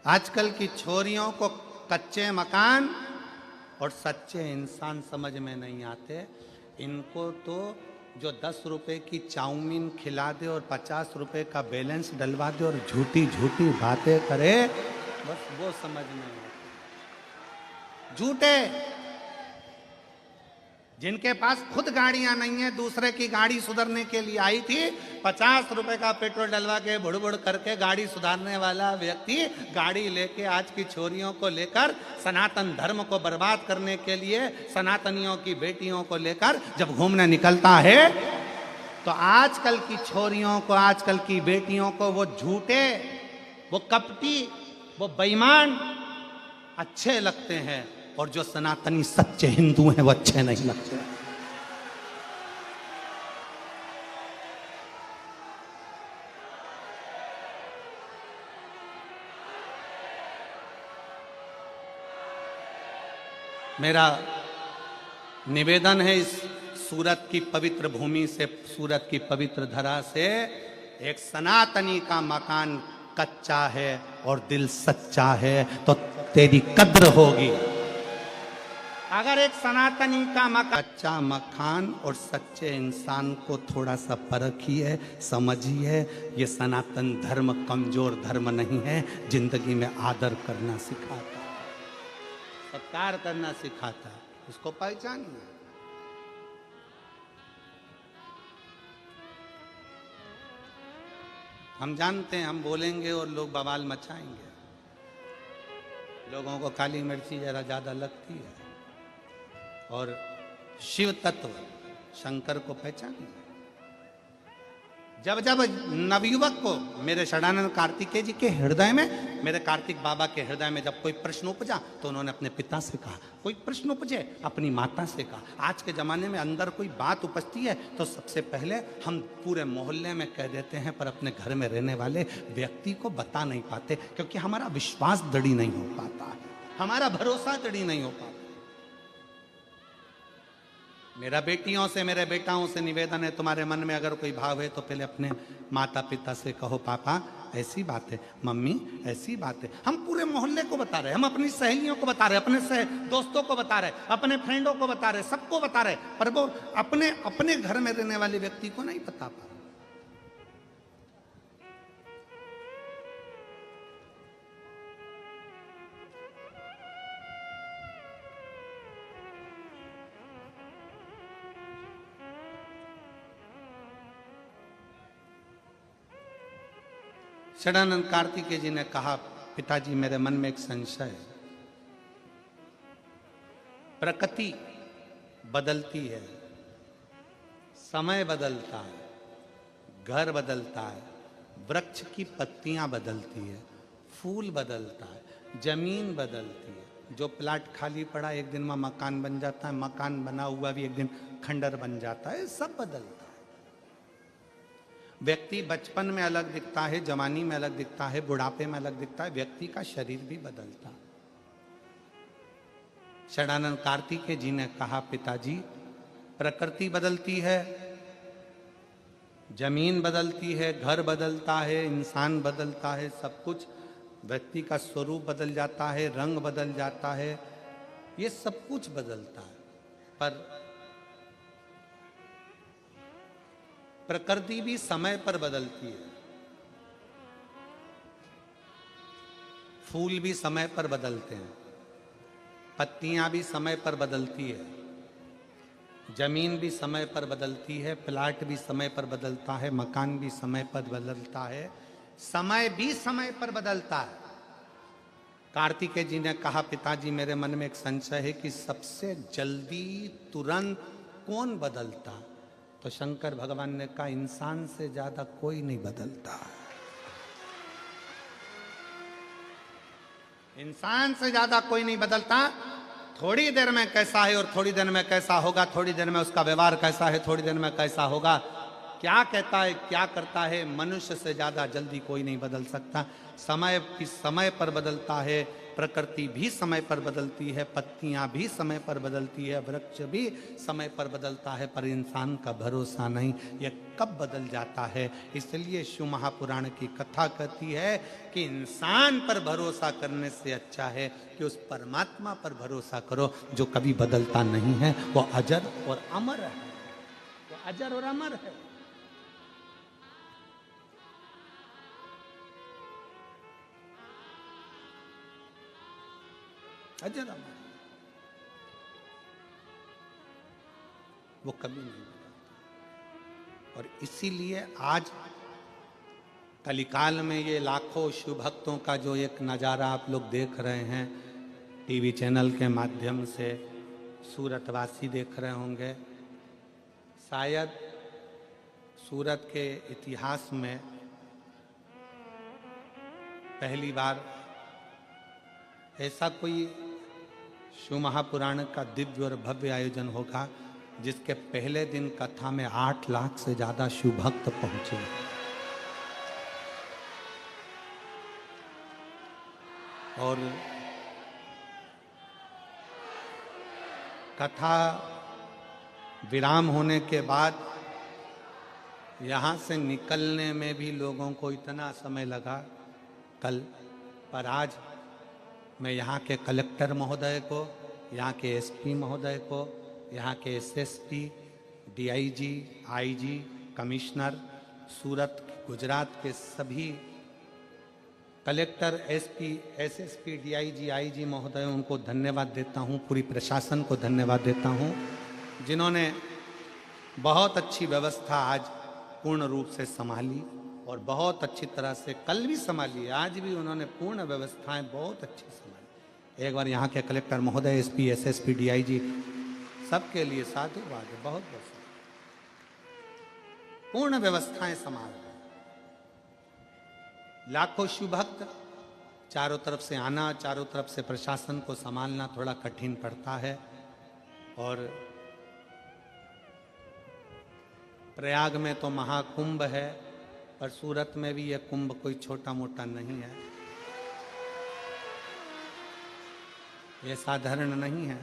आजकल की छोरियों को कच्चे मकान और सच्चे इंसान समझ में नहीं आते। इनको तो जो 10 रुपए की चाउमीन खिला दे और 50 रुपए का बैलेंस डलवा दे और झूठी झूठी बातें करे, बस वो समझ में आते। झूठे जिनके पास खुद गाड़ियां नहीं है, दूसरे की गाड़ी सुधारने के लिए आई थी, 50 रुपए का पेट्रोल डलवा के बुड़ करके गाड़ी सुधारने वाला व्यक्ति गाड़ी लेके आज की छोरियों को लेकर सनातन धर्म को बर्बाद करने के लिए सनातनियों की बेटियों को लेकर जब घूमने निकलता है, तो आजकल की छोरियों को, आजकल की बेटियों को वो झूठे, वो कपटी, वो बेईमान अच्छे लगते हैं, और जो सनातनी सच्चे हिंदू हैं वो अच्छे नहीं लगते। मेरा निवेदन है, इस सूरत की पवित्र भूमि से, सूरत की पवित्र धरा से, एक सनातनी का मकान कच्चा है और दिल सच्चा है तो तेरी कद्र होगी। अगर एक सनातनी का मकान, कच्चा मकान और सच्चे इंसान को थोड़ा सा परखिए, समझिए। ये सनातन धर्म कमजोर धर्म नहीं है, जिंदगी में आदर करना सिखाता है, सत्कार करना सिखाता है, उसको पहचानिए। हम जानते हैं हम बोलेंगे और लोग बवाल मचाएंगे, लोगों को काली मिर्ची जरा ज्यादा लगती है, और शिव तत्व शंकर को पहचानिए। जब जब नवयुवक को, मेरे षडानंद कार्तिकेय जी के हृदय में, मेरे कार्तिक बाबा के हृदय में जब कोई प्रश्न उपजा तो उन्होंने अपने पिता से कहा, कोई प्रश्न उपजे अपनी माता से कहा। आज के जमाने में अंदर कोई बात उपजती है तो सबसे पहले हम पूरे मोहल्ले में कह देते हैं, पर अपने घर में रहने वाले व्यक्ति को बता नहीं पाते, क्योंकि हमारा विश्वास दृढ़ नहीं हो पाता है, हमारा भरोसा दृढ़ नहीं हो पाता। मेरा बेटियों से, मेरे बेटाओं से निवेदन है, तुम्हारे मन में अगर कोई भाव है तो पहले अपने माता पिता से कहो, पापा ऐसी बात है, मम्मी ऐसी बात है। हम पूरे मोहल्ले को बता रहे, हम अपनी सहेलियों को बता रहे, अपने दोस्तों को बता रहे, अपने फ्रेंडों को बता रहे, सबको बता रहे, पर वो अपने अपने घर में रहने वाले व्यक्ति को नहीं बता पा रहे। षडानंद कार्तिकेय जी ने कहा, पिताजी मेरे मन में एक संशय है, प्रकृति बदलती है, समय बदलता है, घर बदलता है, वृक्ष की पत्तियां बदलती है, फूल बदलता है, जमीन बदलती है। जो प्लाट खाली पड़ा एक दिन में मकान बन जाता है, मकान बना हुआ भी एक दिन खंडर बन जाता है, सब बदलता है। व्यक्ति बचपन में अलग दिखता है, जवानी में अलग दिखता है, बुढ़ापे में अलग दिखता है, व्यक्ति का शरीर भी बदलता है। षडानंद कार्तिकेय जी ने कहा, पिताजी प्रकृति बदलती है, जमीन बदलती है, घर बदलता है, इंसान बदलता है, सब कुछ, व्यक्ति का स्वरूप बदल जाता है, रंग बदल जाता है, ये सब कुछ बदलता है, पर प्रकृति भी समय पर बदलती है। फूल भी समय पर बदलते हैं, पत्तियां भी समय पर बदलती है, जमीन भी समय पर बदलती है, प्लाट भी समय पर बदलता है, मकान भी समय पर बदलता है, समय भी समय पर बदलता है। कार्तिकेय जी ने कहा, पिताजी मेरे मन में एक संशय है कि सबसे जल्दी तुरंत कौन बदलता? तो शंकर भगवान ने कहा, इंसान से ज्यादा कोई नहीं बदलता। इंसान से ज्यादा कोई नहीं बदलता। थोड़ी देर में कैसा है और थोड़ी देर में कैसा होगा, थोड़ी देर में उसका व्यवहार कैसा है, थोड़ी देर में कैसा होगा, क्या कहता है, क्या करता है, मनुष्य से ज्यादा जल्दी कोई नहीं बदल सकता। समय भी समय पर बदलता है, प्रकृति भी समय पर बदलती है, पत्तियां भी समय पर बदलती है, वृक्ष भी समय पर बदलता है, पर इंसान का भरोसा नहीं, यह कब बदल जाता है। इसलिए शिव महापुराण की कथा कहती है कि इंसान पर भरोसा करने से अच्छा है कि उस परमात्मा पर भरोसा करो जो कभी बदलता नहीं है, वो अजर और अमर है, वो अजर और अमर है। अजर अमर। वो कभी नहीं बदलता। और इसीलिए आज कलिकाल में ये लाखों शिव भक्तों का जो एक नज़ारा आप लोग देख रहे हैं टीवी चैनल के माध्यम से, सूरतवासी देख रहे होंगे, शायद सूरत के इतिहास में पहली बार ऐसा कोई शिव महापुराण का दिव्य और भव्य आयोजन होगा जिसके पहले दिन कथा में 8 लाख से ज्यादा शिव भक्त पहुंचे। और कथा विराम होने के बाद यहाँ से निकलने में भी लोगों को इतना समय लगा कल, पर आज मैं यहाँ के कलेक्टर महोदय को, यहाँ के एसपी महोदय को, यहाँ के एसएसपी, डीआईजी, आईजी, कमिश्नर, सूरत, गुजरात के सभी collector, SP, SSP, DIG, IG महोदय, उनको धन्यवाद देता हूँ। पूरी प्रशासन को धन्यवाद देता हूँ जिन्होंने बहुत अच्छी व्यवस्था आज पूर्ण रूप से संभाली और बहुत अच्छी तरह से कल भी संभाली, आज भी उन्होंने पूर्ण व्यवस्थाएं बहुत अच्छी संभाली। एक बार यहाँ के कलेक्टर महोदय, एसपी, एसएसपी, डीआईजी सबके लिए साधुवाद है, बहुत बहुत पूर्ण व्यवस्थाएं संभाल। लाखों शिव भक्त, चारों तरफ से आना, चारों तरफ से प्रशासन को संभालना थोड़ा कठिन पड़ता है। और प्रयाग में तो महाकुंभ है, पर सूरत में भी यह कुंभ कोई छोटा मोटा नहीं है, यह साधारण नहीं है।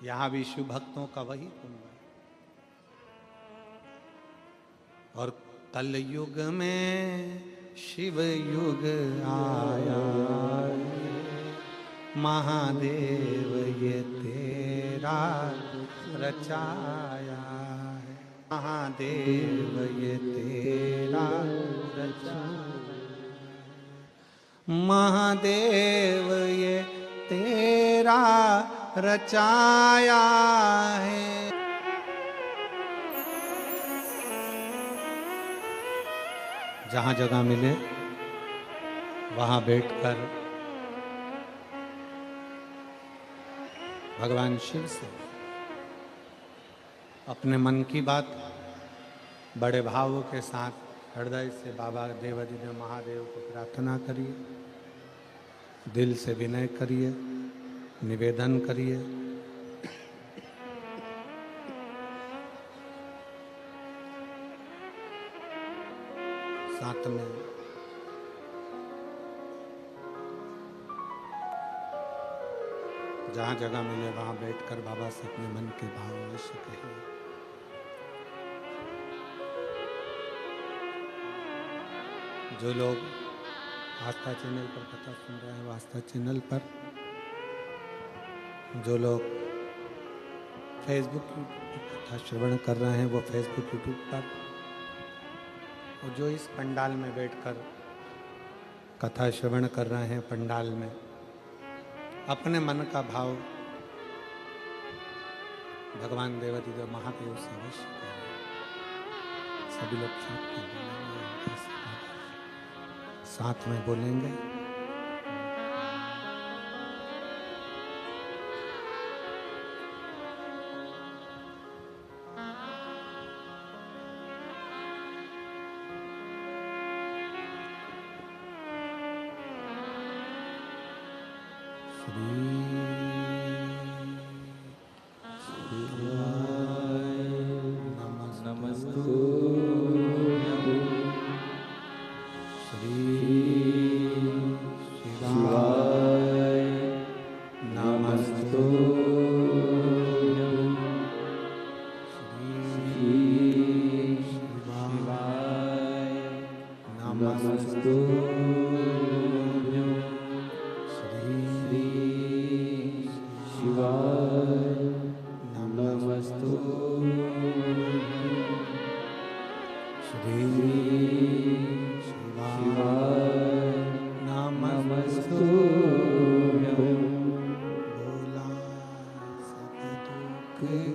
यहाँ भी शिव भक्तों का वही कुंभ है। और कल युग में शिव युग आया, महादेव ये तेरा रचाया है, महादेव ये तेरा रचाया, महादेव ये तेरा रचाया है। जहाँ जगह मिले वहाँ बैठकर भगवान शिव से अपने मन की बात बड़े भावों के साथ हृदय से बाबा देवाधिदेव महादेव को प्रार्थना करिए, दिल से विनय करिए, निवेदन करिए। साथ में जहाँ जगह मिले वहाँ बैठकर बाबा से अपने मन के भाव अवश्य कहिए। जो लोग आस्था चैनल पर कथा सुन रहे हैं वो आस्था चैनल पर, जो लोग फेसबुक कथा श्रवण कर रहे हैं वो फेसबुक, यूट्यूब पर, और जो इस पंडाल में बैठकर कथा श्रवण कर रहे हैं पंडाल में, अपने मन का भाव भगवान देवाधिदेव महादेव से अवश्य करें। सभी लोग साथ में बोलेंगे।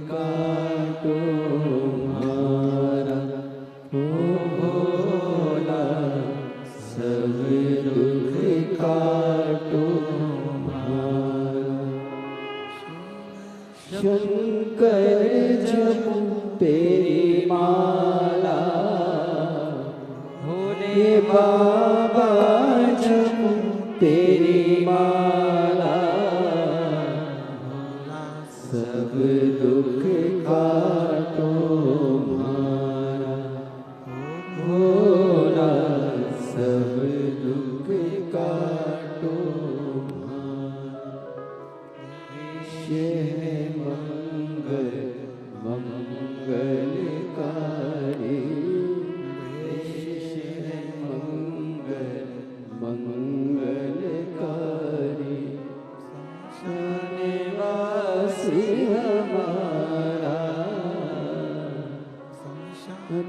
का तुम्हारा, ओ भोला सब दुख काटो तुम्हारा। शंकर जपो तेरी माला, भोले बाबा जपो तेरी माला, सब दुख काटो तुम्हारा, भोला सब दुख काटो तुम्हारा। है मंगल मंगलकारी, है मंगल मंगलकारी, निवासी हमारा,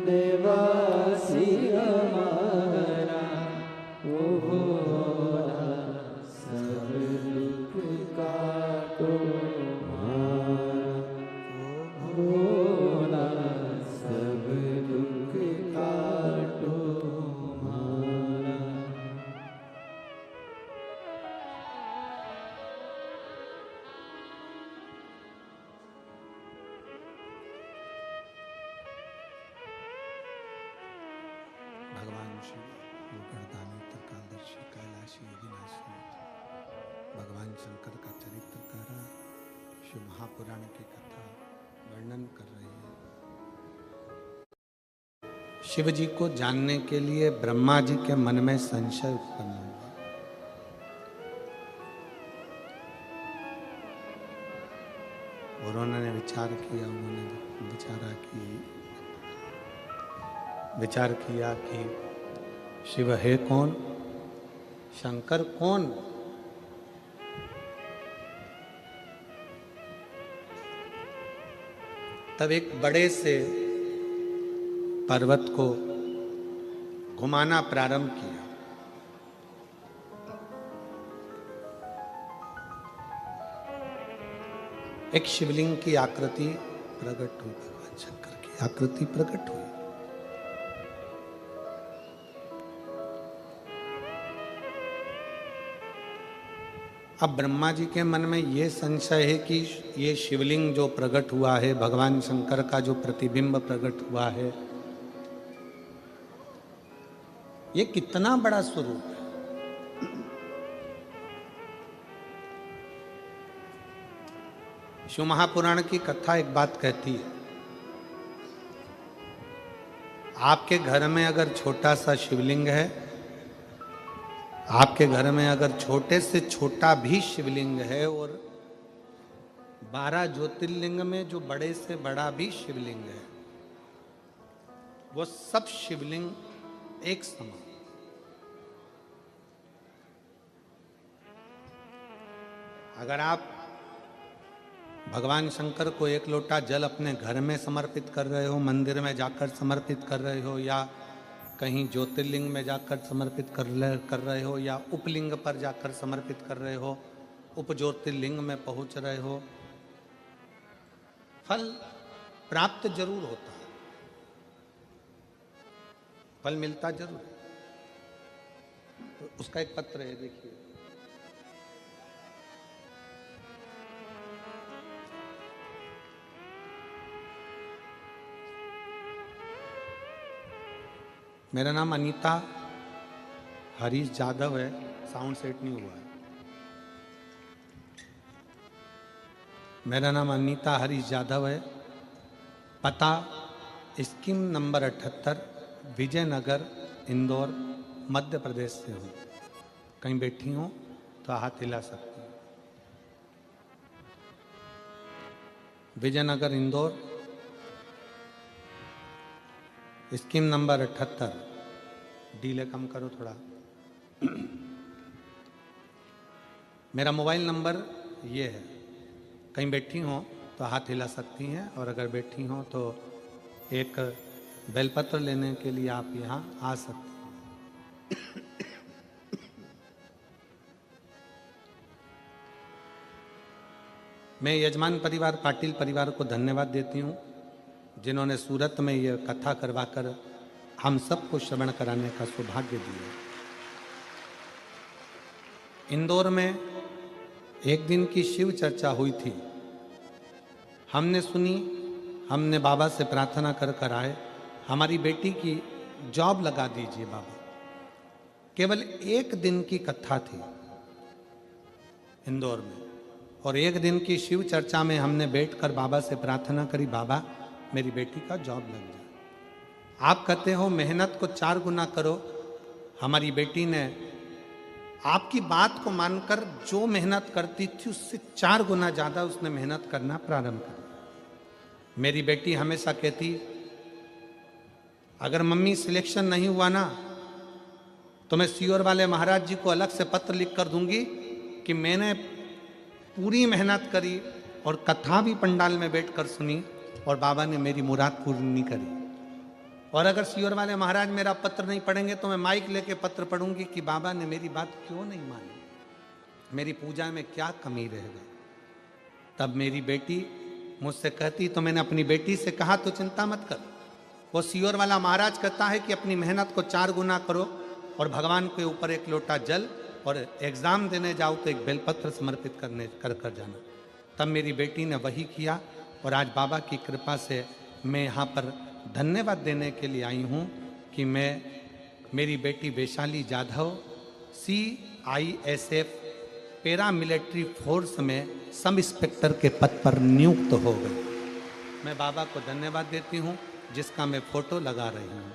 निवासी हमारा, ओ भोला सब दुख काटो तुम्हारा, भोला सब दुख काटो तुम्हारा। भगवान शिव गोकर्णधामी त्रिकालदर्शी कैलाशी अविनाशी भगवान शंकर का चरित्र कह रहा, शिव महापुराण की कथा वर्णन कर रही है। शिव जी को जानने के लिए ब्रह्मा जी के मन में संशय उत्पन्न हुआ। और उन्होंने विचार किया, विचार किया कि शिव है कौन, शंकर कौन। तब एक बड़े से पर्वत को घुमाना प्रारंभ किया। एक शिवलिंग की आकृति प्रकट हुई, भगवान शंकर की आकृति प्रकट हुई। अब ब्रह्मा जी के मन में ये संशय है कि ये शिवलिंग जो प्रकट हुआ है, भगवान शंकर का जो प्रतिबिंब प्रकट हुआ है, ये कितना बड़ा स्वरूप है। शिव महापुराण की कथा एक बात कहती है, आपके घर में अगर छोटा सा शिवलिंग है, आपके घर में अगर छोटे से छोटा भी शिवलिंग है, और 12 ज्योतिर्लिंग में जो बड़े से बड़ा भी शिवलिंग है, वो सब शिवलिंग एक समान। अगर आप भगवान शंकर को एक लोटा जल अपने घर में समर्पित कर रहे हो, मंदिर में जाकर समर्पित कर रहे हो, या कहीं ज्योतिर्लिंग में जाकर समर्पित कर रहे हो, या उपलिंग पर जाकर समर्पित कर रहे हो, उप ज्योतिर्लिंग में पहुंच रहे हो, फल प्राप्त जरूर होता है, फल मिलता जरूर है। तो उसका एक पत्र है, देखिए। मेरा नाम अनीता हरीश जादव है, साउंड सेट नहीं हुआ है। मेरा नाम अनीता हरीश जादव है, पता स्कीम नंबर 78, विजयनगर, इंदौर, मध्य प्रदेश से हूँ। कहीं बैठी हूँ तो हाथ हिला सकती हूँ। Vijaynagar, Indore, scheme number 78। Delay कम करो थोड़ा। मेरा मोबाइल नंबर ये है, कहीं बैठी हो तो हाथ हिला सकती हैं, और अगर बैठी हो तो एक बेलपत्र लेने के लिए आप यहाँ आ सकते हैं। मैं यजमान परिवार पाटिल परिवार को धन्यवाद देती हूँ जिन्होंने सूरत में ये कथा करवाकर हम सबको श्रवण कराने का सौभाग्य दिया। इंदौर में एक दिन की शिव चर्चा हुई थी, हमने सुनी, हमने बाबा से प्रार्थना कर कर आए, हमारी बेटी की जॉब लगा दीजिए बाबा। केवल एक दिन की कथा थी इंदौर में, और एक दिन की शिव चर्चा में हमने बैठकर बाबा से प्रार्थना करी, बाबा मेरी बेटी का जॉब लग जाए। आप कहते हो मेहनत को 4 गुना करो। हमारी बेटी ने आपकी बात को मानकर जो मेहनत करती थी उससे 4 गुना ज़्यादा उसने मेहनत करना प्रारंभ कर दिया। मेरी बेटी हमेशा कहती, अगर मम्मी सिलेक्शन नहीं हुआ ना तो मैं सीहोर वाले महाराज जी को अलग से पत्र लिख कर दूंगी कि मैंने पूरी मेहनत करी और कथा भी पंडाल में बैठकर सुनी और बाबा ने मेरी मुराद पूरी नहीं करी। और अगर सीहोर वाले महाराज मेरा पत्र नहीं पढ़ेंगे तो मैं माइक लेके पत्र पढ़ूंगी कि बाबा ने मेरी बात क्यों नहीं मानी, मेरी पूजा में क्या कमी रह गई। तब मेरी बेटी मुझसे कहती, तो मैंने अपनी बेटी से कहा तो चिंता मत कर, वो सीहोर वाला महाराज कहता है कि अपनी मेहनत को 4 गुना करो और भगवान के ऊपर एक लोटा जल, और एग्ज़ाम देने जाओ तो एक बेलपत्र समर्पित कर जाना। तब मेरी बेटी ने वही किया और आज बाबा की कृपा से मैं यहाँ पर धन्यवाद देने के लिए आई हूँ कि मेरी बेटी Vaishali Jadhav CISF para military force में सब इंस्पेक्टर के पद पर नियुक्त हो गई। मैं बाबा को धन्यवाद देती हूँ जिसका मैं फ़ोटो लगा रही हूँ,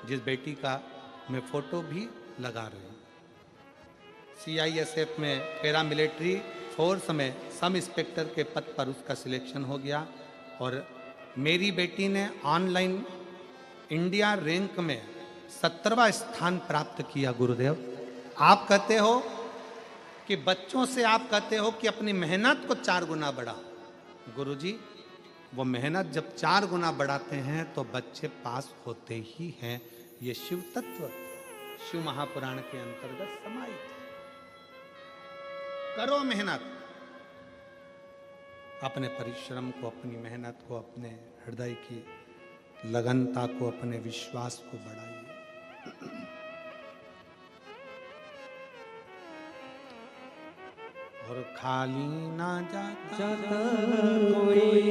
जिस बेटी का मैं फ़ोटो भी लगा रही हूँ। CISF में पैरा मिलिट्री फोर्स में सब इंस्पेक्टर के पद पर उसका सिलेक्शन हो गया। और मेरी बेटी ने ऑनलाइन इंडिया रैंक में 17वां स्थान प्राप्त किया। गुरुदेव, आप कहते हो कि बच्चों से आप कहते हो कि अपनी मेहनत को 4 गुना बढ़ाओ। गुरुजी, वो मेहनत जब 4 गुना बढ़ाते हैं तो बच्चे पास होते ही हैं। ये शिव तत्व शिव महापुराण के अंतर्गत समाहित है। करो मेहनत, अपने परिश्रम को, अपनी मेहनत को, अपने हृदय की लगनता को, अपने विश्वास को बढ़ाइए। और खाली ना जाता कोई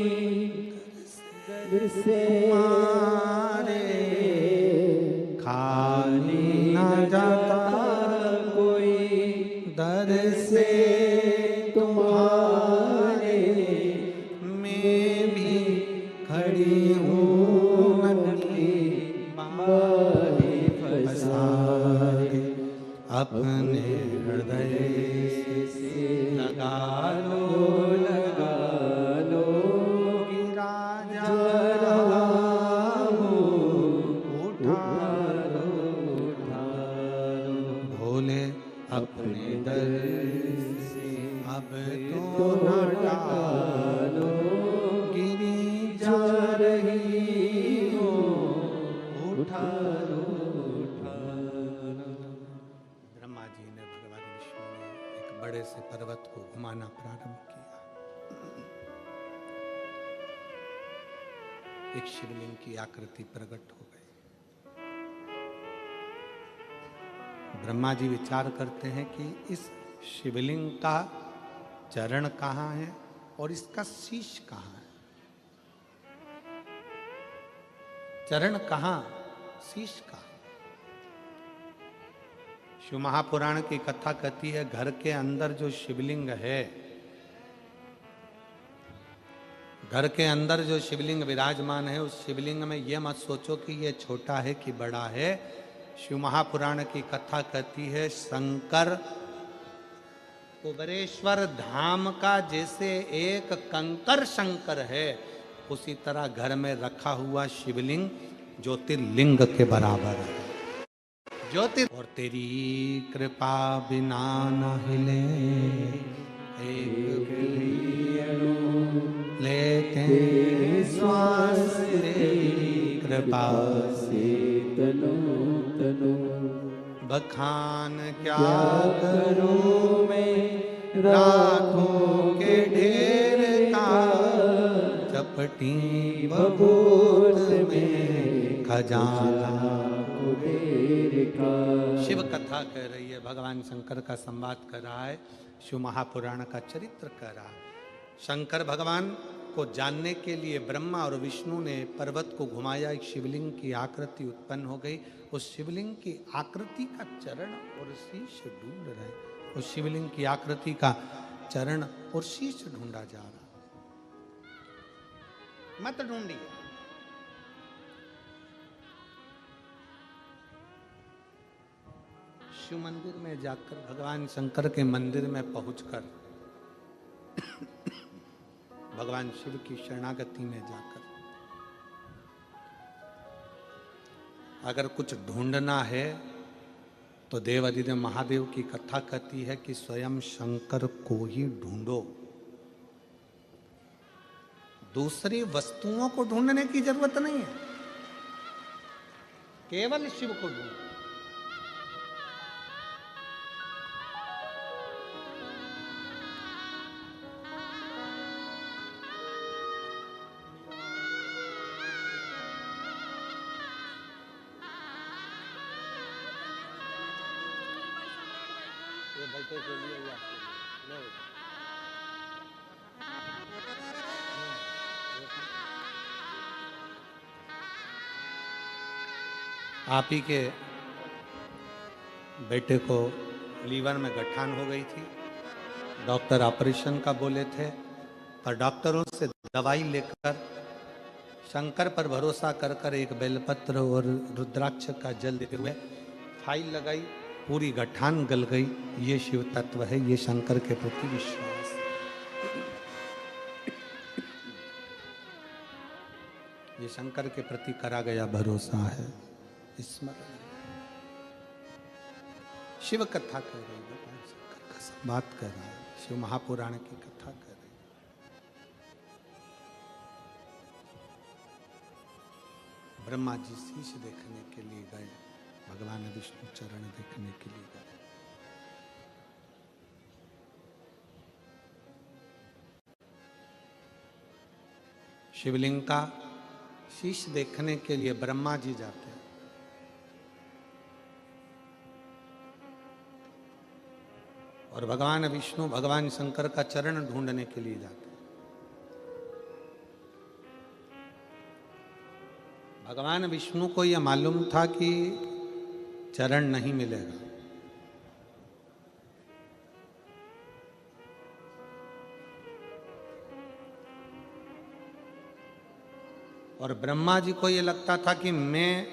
दर से तुम्हारे, खाली ना जाता कोई दर से तुम्हारे, मैं भी खड़ी हूँ नन्ही बाहें पसारे, अपने हृदय से लगा लो कि राजा उठा भोले अपने दर से अब तो हटा लो, गिरी जा रही हो उठा लो। ब्रह्मा जी ने, भगवान विष्णु ने एक बड़े से पर्वत को घुमाना प्रारंभ किया। एक शिवलिंग की आकृति प्रकट हो गई। ब्रह्मा जी विचार करते हैं कि इस शिवलिंग का चरण कहाँ है और इसका शीश कहाँ है। चरण कहाँ, शीश कहाँ। शिव महापुराण की कथा कहती है, घर के अंदर जो शिवलिंग है, घर के अंदर जो शिवलिंग विराजमान है, उस शिवलिंग में यह मत सोचो कि यह छोटा है कि बड़ा है। शिव महापुराण की कथा कहती है, शंकर कुबेरेश्वर धाम का जैसे एक कंकर शंकर है, उसी तरह घर में रखा हुआ शिवलिंग ज्योतिर्लिंग के बराबर है। और तेरी कृपा बिना न हिले एक भी अणु, लेते श्वास तेरी कृपा से तनु तनु, बखान क्या करूं मैं राखों के ढेर का, चपटी बबूल जाला। कुबेर का। शिव कथा कह रही है, भगवान शंकर का संवाद कर रहा है, शिव महापुराण का चरित्र कर रहा है। शंकर भगवान को जानने के लिए ब्रह्मा और विष्णु ने पर्वत को घुमाया, एक शिवलिंग की आकृति उत्पन्न हो गई। उस शिवलिंग की आकृति का चरण और शीश ढूंढ रहे, उस शिवलिंग की आकृति का चरण और शीश ढूंढा जा रहा। मत ढूंढिए, शिव मंदिर में जाकर, भगवान शंकर के मंदिर में पहुंचकर, भगवान शिव की शरणागति में जाकर अगर कुछ ढूंढना है तो देवाधिदेव महादेव की कथा कहती है कि स्वयं शंकर को ही ढूंढो। दूसरी वस्तुओं को ढूंढने की जरूरत नहीं है, केवल शिव को ढूंढो। बैठे के लिए या लो। आप ही के बेटे को लीवर में गठान हो गई थी, डॉक्टर ऑपरेशन का बोले थे, पर डॉक्टरों से दवाई लेकर शंकर पर भरोसा कर कर एक बेलपत्र और रुद्राक्ष का जल देते हुए फाइल लगाई, पूरी गठान गल गई। ये शिव तत्व है, ये शंकर के प्रति विश्वास। ये शंकर के प्रति करा गया भरोसा है, स्मरण। शिव कथा कर रही है, भगवान शंकर का संवाद कर रहा है, शिव महापुराण की कथा कर रही है। ब्रह्मा जी शीश देखने के लिए गए, भगवान विष्णु चरण देखने के लिए गए। शिवलिंग का शीश देखने के लिए ब्रह्मा जी जाते हैं, और भगवान विष्णु भगवान शंकर का चरण ढूंढने के लिए जाते हैं। भगवान विष्णु को यह मालूम था कि चरण नहीं मिलेगा, और ब्रह्मा जी को यह लगता था कि मैं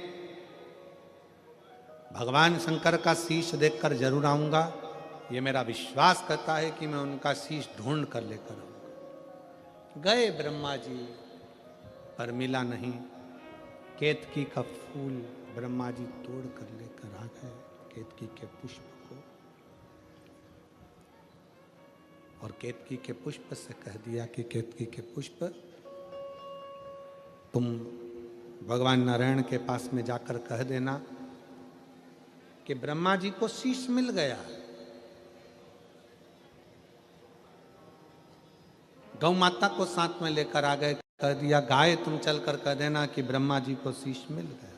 भगवान शंकर का शीश देखकर जरूर आऊंगा। ये मेरा विश्वास करता है कि मैं उनका शीश ढूंढ कर लेकर आऊंगा। गए ब्रह्मा जी, पर मिला नहीं। केतकी का फूल ब्रह्मा जी तोड़ कर लेकर आ गए, केतकी के पुष्प को, और केतकी के पुष्प से कह दिया कि केतकी के पुष्प तुम भगवान नारायण के पास में जाकर कह देना कि ब्रह्मा जी को शीश मिल गया। गौ माता को साथ में लेकर आ गए, कह दिया गाय तुम चलकर कह देना कि ब्रह्मा जी को शीश मिल गया।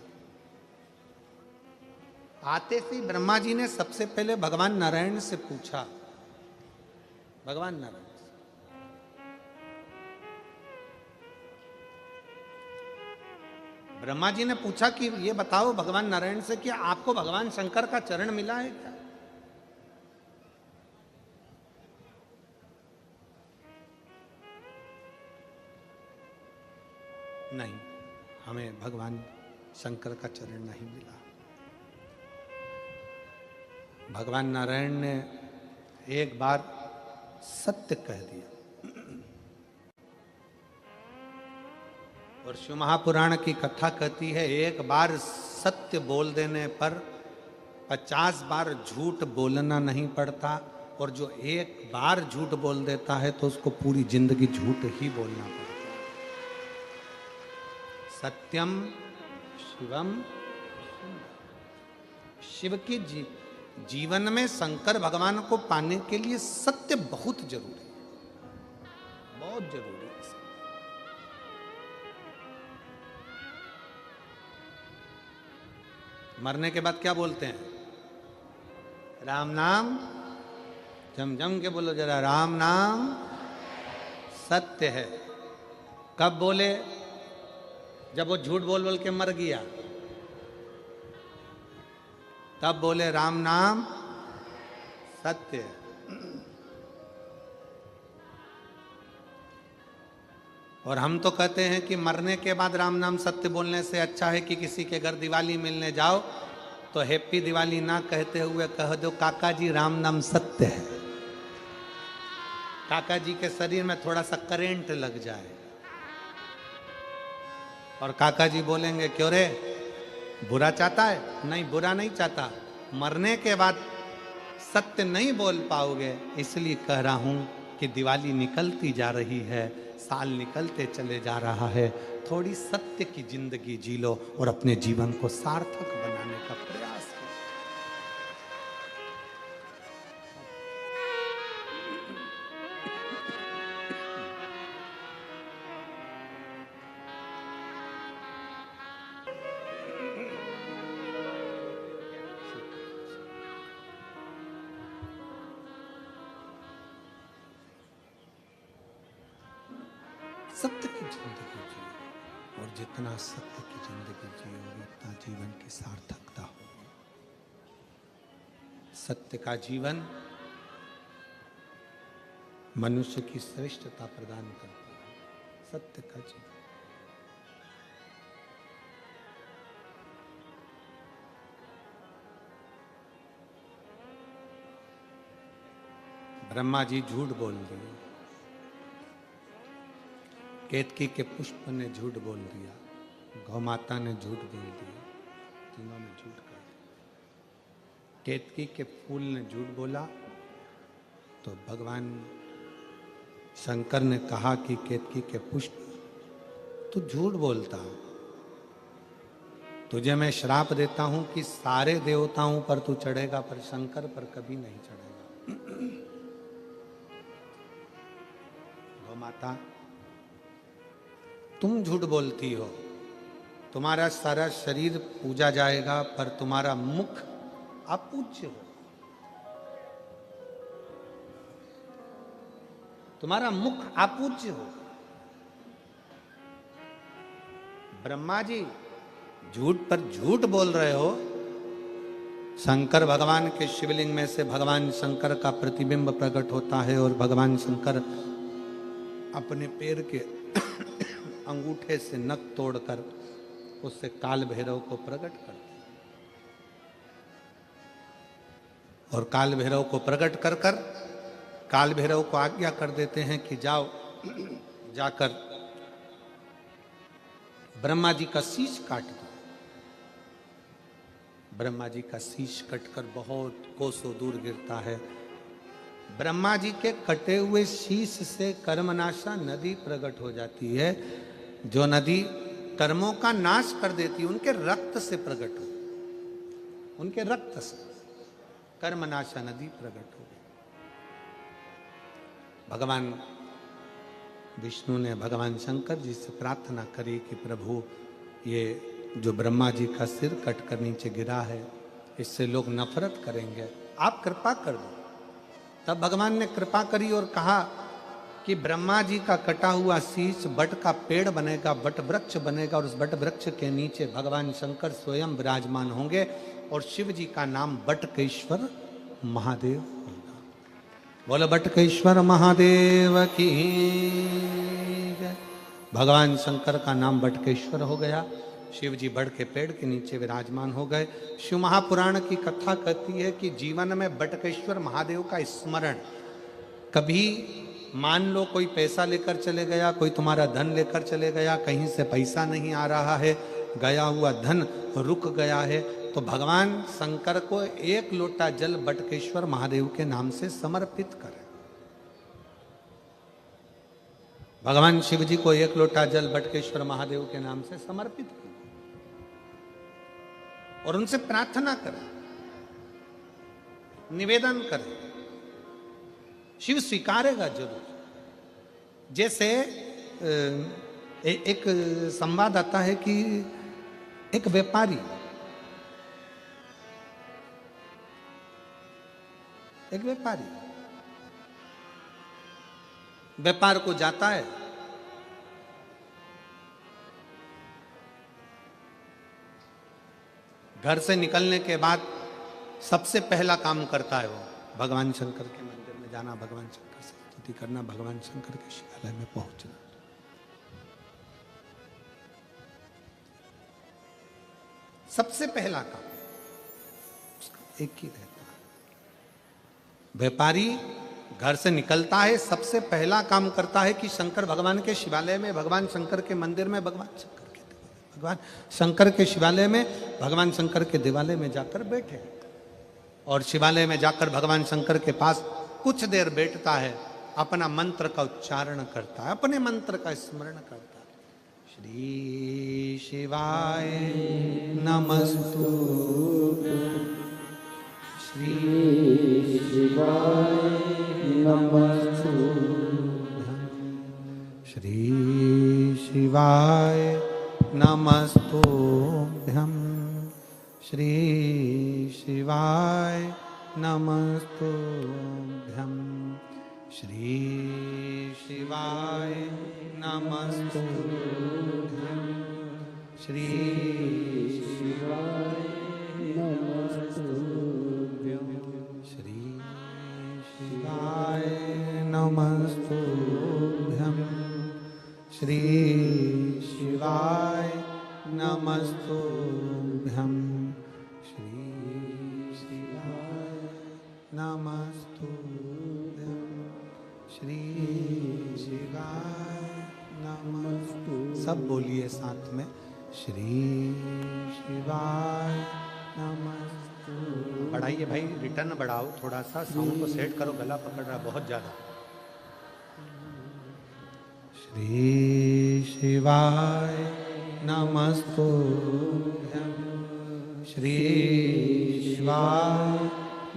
आते से ब्रह्मा जी ने सबसे पहले भगवान नारायण से पूछा, भगवान नारायण से, ब्रह्मा जी ने पूछा कि ये बताओ भगवान नारायण से कि आपको भगवान शंकर का चरण मिला है क्या? नहीं, हमें भगवान शंकर का चरण नहीं मिला। भगवान नारायण ने एक बार सत्य कह दिया, और शिव महापुराण की कथा कहती है एक बार सत्य बोल देने पर 50 बार झूठ बोलना नहीं पड़ता, और जो एक बार झूठ बोल देता है तो उसको पूरी जिंदगी झूठ ही बोलना पड़ता है। सत्यम शिवम, शिव के जीवन में शंकर भगवान को पाने के लिए सत्य बहुत जरूरी है, बहुत जरूरी है। मरने के बाद क्या बोलते हैं? राम नाम, जम जम के बोलो जरा, राम नाम सत्य है। कब बोले? जब वो झूठ बोल बोल के मर गया, तब बोले राम नाम सत्य है। और हम तो कहते हैं कि मरने के बाद राम नाम सत्य बोलने से अच्छा है कि किसी के घर दिवाली मिलने जाओ तो हैप्पी दिवाली ना कहते हुए कह दो काका जी राम नाम सत्य है। काका जी के शरीर में थोड़ा सा करंट लग जाए और काका जी बोलेंगे क्यों रे, बुरा चाहता है? नहीं, बुरा नहीं चाहता, मरने के बाद सत्य नहीं बोल पाओगे इसलिए कह रहा हूं कि दिवाली निकलती जा रही है, साल निकलते चले जा रहा है, थोड़ी सत्य की जिंदगी जी लो और अपने जीवन को सार्थक बनाने का प्रयास करो। सत्य की जिंदगी जियो और जितना सत्य की जिंदगी जियोगे उतना जीवन की सार्थकता होगी। सत्य का जीवन मनुष्य की श्रेष्ठता प्रदान करता है। सत्य का जीवन। ब्रह्मा जी झूठ बोल दिए, केतकी के पुष्प ने झूठ बोल दिया, गौ माता ने झूठ बोल दिया, तीनों ने झूठ कर दिया। केतकी के फूल ने झूठ बोला तो भगवान शंकर ने कहा कि केतकी के पुष्प तू झूठ बोलता, तुझे मैं श्राप देता हूं कि सारे देवताओं पर तू चढ़ेगा पर शंकर पर कभी नहीं चढ़ेगा। गौ माता तुम झूठ बोलती हो, तुम्हारा सारा शरीर पूजा जाएगा पर तुम्हारा मुख अपूज्य हो, तुम्हारा मुख अपूज्य हो। ब्रह्मा जी झूठ पर झूठ बोल रहे हो। शंकर भगवान के शिवलिंग में से भगवान शंकर का प्रतिबिंब प्रकट होता है और भगवान शंकर अपने पैर के अंगूठे से नख तोड़कर उससे काल भैरव को प्रकट करते और काल भैरव को प्रकट कर कर काल भैरव को आज्ञा कर देते हैं कि जाओ जाकर ब्रह्मा जी का शीश काट दो। ब्रह्मा जी का शीश कटकर बहुत कोसों दूर गिरता है। ब्रह्मा जी के कटे हुए शीश से कर्मनाशा नदी प्रकट हो जाती है, जो नदी कर्मों का नाश कर देती है, उनके रक्त से प्रकट हो, उनके रक्त से कर्मनाशा नदी प्रकट हो गई। भगवान विष्णु ने भगवान शंकर जी से प्रार्थना करी कि प्रभु ये जो ब्रह्मा जी का सिर कट कर नीचे गिरा है इससे लोग नफरत करेंगे, आप कृपा कर दो। तब भगवान ने कृपा करी और कहा कि ब्रह्मा जी का कटा हुआ शीश बट का पेड़ बनेगा, बट वृक्ष बनेगा और उस बट वृक्ष के नीचे भगवान शंकर स्वयं विराजमान होंगे और शिव जी का नाम बटकेश्वर महादेव होगा। बोलो बटकेश्वर महादेव की जय। भगवान शंकर का नाम बटकेश्वर हो गया। शिव जी बड़ के पेड़ के नीचे विराजमान हो गए। शिव महापुराण की कथा कहती है कि जीवन में बटकेश्वर महादेव का स्मरण, कभी मान लो कोई पैसा लेकर चले गया, कोई तुम्हारा धन लेकर चले गया, कहीं से पैसा नहीं आ रहा है, गया हुआ धन रुक गया है, तो भगवान शंकर को एक लोटा जल बटकेश्वर महादेव के नाम से समर्पित करें। भगवान शिव जी को एक लोटा जल बटकेश्वर महादेव के नाम से समर्पित करें और उनसे प्रार्थना करें, निवेदन करें, शिव स्वीकारेगा जरूर। जैसे एक संवाद आता है कि एक व्यापारी एक व्यापारी व्यापार को जाता है, घर से निकलने के बाद सबसे पहला काम करता है वो भगवान शंकर के मंदिर में जाना, भगवान शंकर से स्तुति करना, भगवान शंकर के शिवालय में पहुंचना। सबसे पहला काम उसका एक ही रहता है। व्यापारी घर से निकलता है, सबसे पहला काम करता है कि शंकर भगवान के शिवालय में, भगवान शंकर के मंदिर में, भगवान शंकर के शिवालय में, भगवान शंकर के दिवालय में जाकर बैठे और शिवालय में जाकर भगवान शंकर के पास कुछ देर बैठता है, अपना मंत्र का उच्चारण करता है, अपने मंत्र का स्मरण करता है। श्री शिवाय नमस्तु, श्री शिवाय नमस्तु, श्री शिवाय नमस्तुभ्यं, श्री शिवाय नमस्तुभ्यं, श्री शिवाय नमस्तुभ्यं, श्री शिवाय नमस्तुभ्यं, श्री शिवाय नमस्तुभ्यं, श्री शिवाय नमस्तुभ्यं, श्री शिवाय नमस्तुभ्यं, श्री शिवाय नमस्तु। सब बोलिए साथ में, श्री शिवाय नमस्तु। बढ़ाइए भाई, रिटर्न बढ़ाओ थोड़ा सा, साउंड को सेट करो, गला पकड़ रहा बहुत ज्यादा। श्री शिवाय नमस्तुभ्यं, श्री शिवाय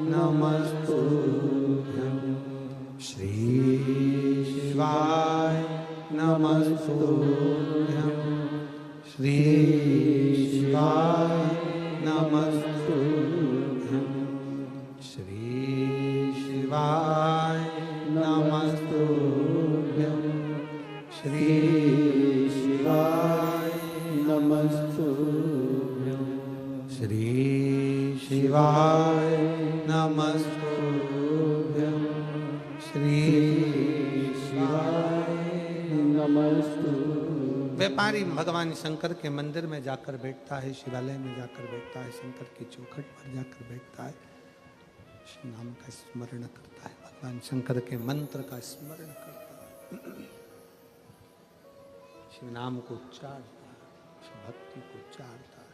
नमस्तुभ्यं, श्री शिवाय नमस्तुभ्यं, श्री शिवाय नमस्तुभ्यं, श्री शिवाय नमस्तुभ्यं, श्री शिवाय नमस्तुभ्यं, श्री शिवाय नमस्तुभ्यं, श्री शिवाय नमस्तुभ्यं। व्यापारी भगवान शंकर के मंदिर में जाकर बैठता है, शिवालय में जाकर बैठता है, शंकर की चौखट पर जाकर बैठता है, नाम का स्मरण करता है, भगवान शंकर के मंत्र का स्मरण करता है, शिव नाम को उच्चारता है, शिव भक्ति को उच्चारता है।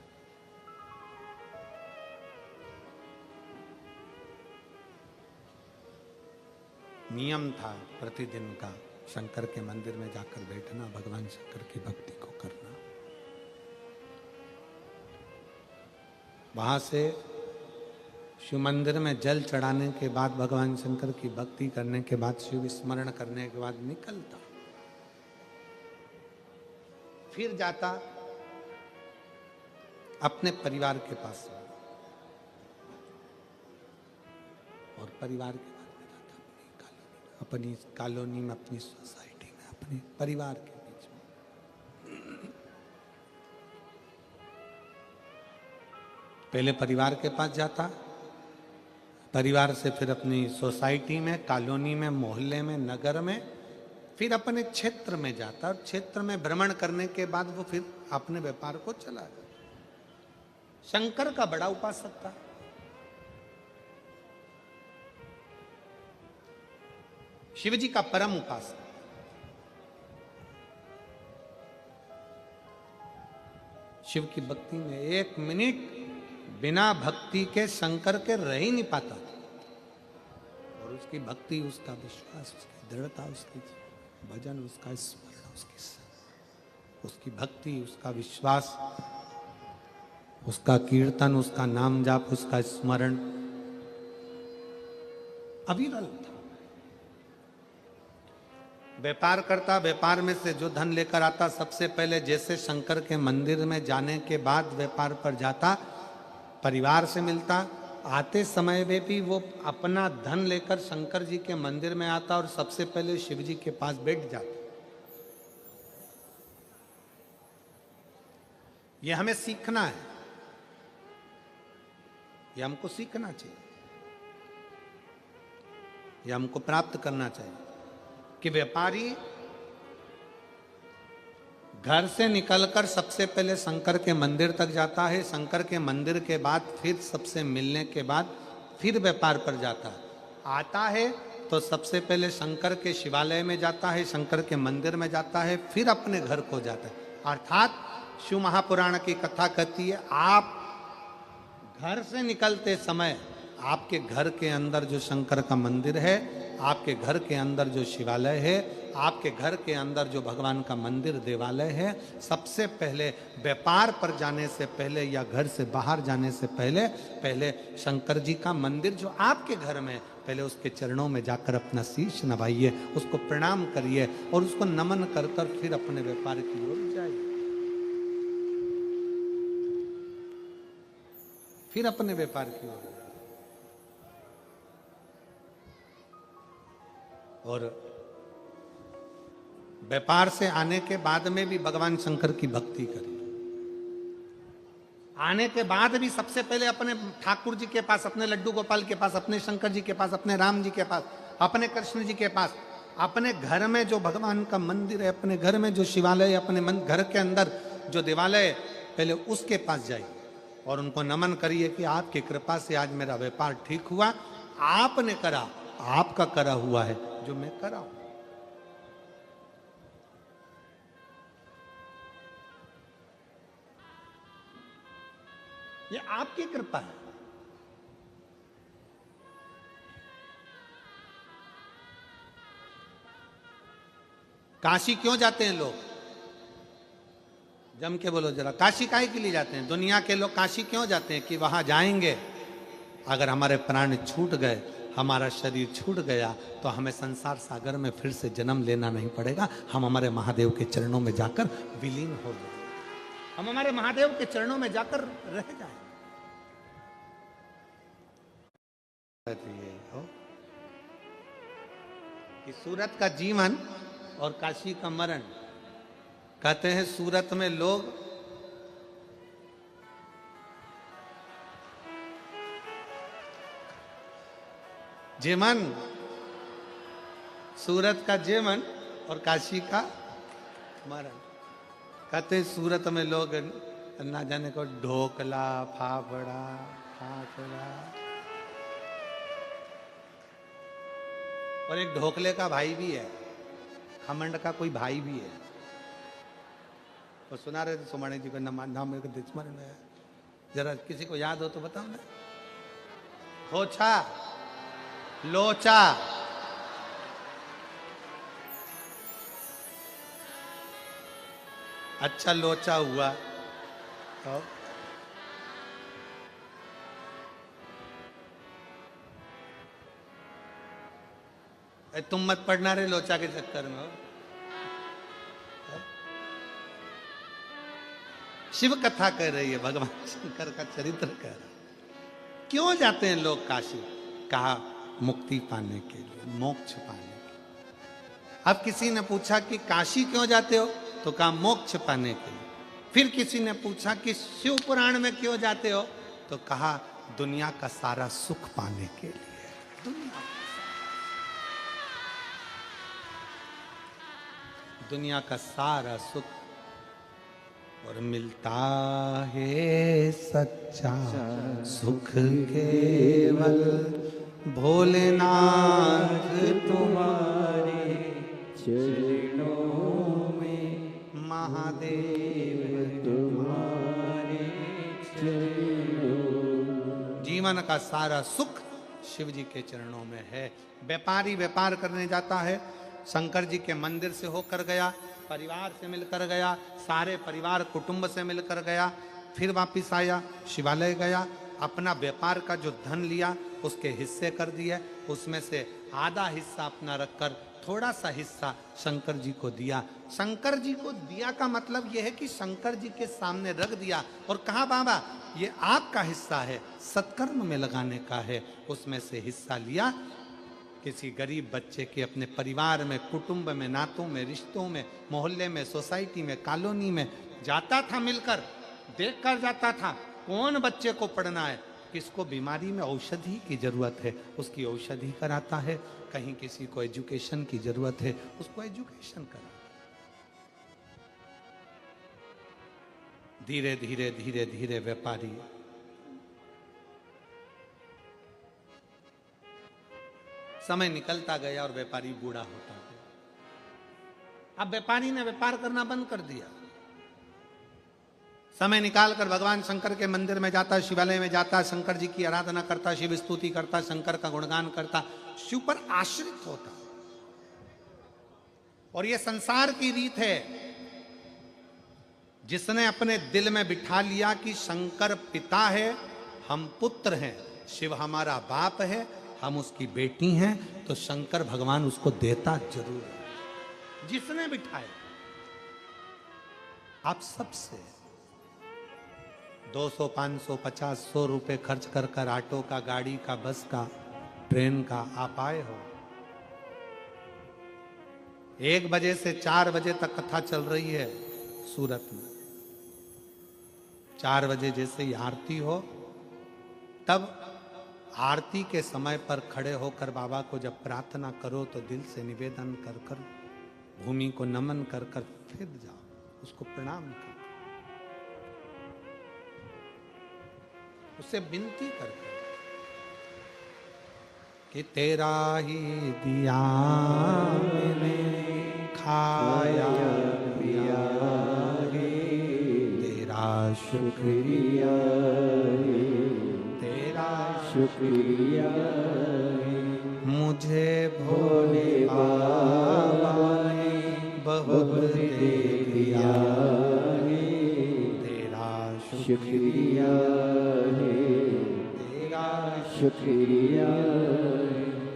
नियम था प्रतिदिन का शंकर के मंदिर में जाकर बैठना, भगवान शंकर की भक्ति को करना। वहां से शिव मंदिर में जल चढ़ाने के बाद, भगवान शंकर की भक्ति करने के बाद, शिव स्मरण करने के बाद निकलता, फिर जाता अपने परिवार के पास और परिवार के बाद में जाता अपनी कॉलोनी में, अपनी सोसाइटी में, अपने परिवार के बीच में। पहले परिवार के पास जाता, परिवार से फिर अपनी सोसाइटी में, कॉलोनी में, मोहल्ले में, नगर में, फिर अपने क्षेत्र में जाता और क्षेत्र में भ्रमण करने के बाद वो फिर अपने व्यापार को चला जाता। शंकर का बड़ा उपासक था। शिव जी का परम उपासक। शिव की भक्ति में एक मिनट बिना भक्ति के शंकर के रह ही नहीं पाता था। और उसकी भक्ति, उसका विश्वास, उसकी दृढ़ता, उसकी भजन, उसका स्मरण, उसकी भक्ति, उसका विश्वास, उसका कीर्तन, उसका नाम जाप, उसका स्मरण अविरल था। व्यापार करता, व्यापार में से जो धन लेकर आता, सबसे पहले जैसे शंकर के मंदिर में जाने के बाद व्यापार पर जाता, परिवार से मिलता, आते समय में भी वो अपना धन लेकर शंकर जी के मंदिर में आता और सबसे पहले शिव जी के पास बैठ जाता। ये हमें सीखना है, ये हमको सीखना चाहिए, ये हमको प्राप्त करना चाहिए कि व्यापारी घर से निकलकर सबसे पहले शंकर के मंदिर तक जाता है, शंकर के मंदिर के बाद फिर सबसे मिलने के बाद फिर व्यापार पर जाता है। आता है तो सबसे पहले शंकर के शिवालय में जाता है, शंकर के मंदिर में जाता है, फिर अपने घर को जाता है। अर्थात शिव महापुराण की कथा कहती है, आप घर से निकलते समय आपके घर के अंदर जो शंकर का मंदिर है, आपके घर के अंदर जो शिवालय है, आपके घर के अंदर जो भगवान का मंदिर देवालय है, सबसे पहले व्यापार पर जाने से पहले या घर से बाहर जाने से पहले शंकर जी का मंदिर जो आपके घर में, पहले उसके चरणों में जाकर अपना शीश नवाइए, उसको प्रणाम करिए और उसको नमन कर कर फिर अपने व्यापार की ओर जाइए, फिर अपने व्यापार की ओर। और व्यापार से आने के बाद में भी भगवान शंकर की भक्ति करिए। आने के बाद भी सबसे पहले अपने ठाकुर जी के पास, अपने लड्डू गोपाल के पास, अपने शंकर जी के पास, अपने राम जी के पास, अपने कृष्ण जी के पास, अपने घर में जो भगवान का मंदिर है, अपने घर में जो शिवालय है, अपने घर के अंदर जो देवालय है, पहले उसके पास जाइए और उनको नमन करिए कि आपकी कृपा से आज मेरा व्यापार ठीक हुआ, आपने करा, आपका करा हुआ है जो मैं करा हूं। ये आपकी कृपा है। काशी क्यों जाते हैं लोग? जम के बोलो जरा, काशी काहे के लिए जाते हैं? दुनिया के लोग काशी क्यों जाते हैं? कि वहां जाएंगे, अगर हमारे प्राण छूट गए, हमारा शरीर छूट गया, तो हमें संसार सागर में फिर से जन्म लेना नहीं पड़ेगा, हम हमारे महादेव के चरणों में जाकर विलीन हो जाए, हम हमारे महादेव के चरणों में जाकर रह जाए। हो कि सूरत का जीवन और काशी का मरण। कहते हैं सूरत में लोग जीवन, सूरत का जीवन और काशी का मरण। कहते हैं सूरत में लोग ना जाने को ढोकला, फाफड़ा, फाफड़ा, और एक ढोकले का भाई भी है, खमंड का कोई भाई भी है। तो सुना रहे थे सोमाणी जी को, नाम मेरे को दिसमन में है, जरा किसी को याद हो तो बताओ ना। होछा, लोचा, अच्छा लोचा हुआ। तो तुम मत पढ़ना रे लोचा के चक्कर में। शिव कथा कह रही है, भगवान शंकर का चरित्र कह रहा है। क्यों जाते हैं लोग काशी? कहा मुक्ति पाने के लिए, मोक्ष पाने के लिए। अब किसी ने पूछा कि काशी क्यों जाते हो? तो कहा मोक्ष पाने के लिए। फिर किसी ने पूछा कि शिव पुराण में क्यों जाते हो? तो कहा दुनिया का सारा सुख पाने के लिए। दुनिया का सारा सुख, और मिलता है सच्चा सुख केवल भोलेनाथ तुम्हारे चरणों में, महादेव तुम्हारे चरणों। जीवन का सारा सुख शिव जी के चरणों में है। व्यापारी व्यापार करने जाता है, शंकर जी के मंदिर से होकर गया, परिवार से मिलकर गया, सारे परिवार कुटुंब से मिलकर गया, फिर वापिस आया, शिवालय गया, अपना व्यापार का जो धन लिया उसके हिस्से कर दिए, उसमें से आधा हिस्सा अपना रखकर थोड़ा सा हिस्सा शंकर जी को दिया। शंकर जी को दिया का मतलब यह है कि शंकर जी के सामने रख दिया और कहा बाबा ये आपका हिस्सा है, सत्कर्म में लगाने का है। उसमें से हिस्सा लिया, किसी गरीब बच्चे के अपने परिवार में, कुटुंब में, नातों में, रिश्तों में, मोहल्ले में, सोसाइटी में, कॉलोनी में जाता था, मिलकर देख कर जाता था कौन बच्चे को पढ़ना है, किसको बीमारी में औषधि की जरूरत है उसकी औषधि कराता है, कहीं किसी को एजुकेशन की जरूरत है उसको एजुकेशन कराता। धीरे धीरे धीरे धीरे व्यापारी समय निकलता गया और व्यापारी बूढ़ा होता गया। अब व्यापारी ने व्यापार करना बंद कर दिया। समय निकालकर भगवान शंकर के मंदिर में जाता, शिवालय में जाता, शंकर जी की आराधना करता, शिव स्तुति करता, शंकर का गुणगान करता, शिव पर आश्रित होता। और यह संसार की रीत है, जिसने अपने दिल में बिठा लिया कि शंकर पिता है, हम पुत्र हैं, शिव हमारा बाप है, हम उसकी बेटी हैं, तो शंकर भगवान उसको देता जरूर है। जिसने बिठाया, आप सबसे 200, 500, 50, 100 रुपए खर्च कर कर ऑटो का, गाड़ी का, बस का, ट्रेन का आप आए हो। 1 बजे से 4 बजे तक कथा चल रही है सूरत में। 4 बजे जैसे ही आरती हो, तब आरती के समय पर खड़े होकर बाबा को जब प्रार्थना करो तो दिल से निवेदन कर कर, भूमि को नमन कर कर फिर जाओ, उसको प्रणाम करो, उससे विनती कर कि तेरा ही दिया मैंने खाया पिया रे, तेरा शुक्रिया रे, तेरा शुक्रिया रे, मुझे भोले बाबा ने बहुत दे दिया रे, तेरा शुक्रिया शुक्रिया।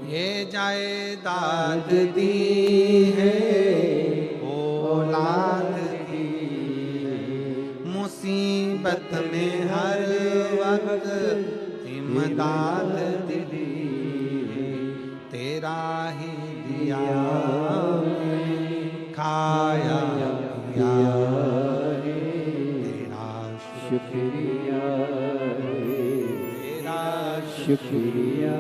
ये जायदाद दी है, औलाद दी है, मुसीबत में हर वक्त इमदाद दी है, तेरा ही दिया खाया पिया रे, तेरा शुक्रिया शुक्रिया,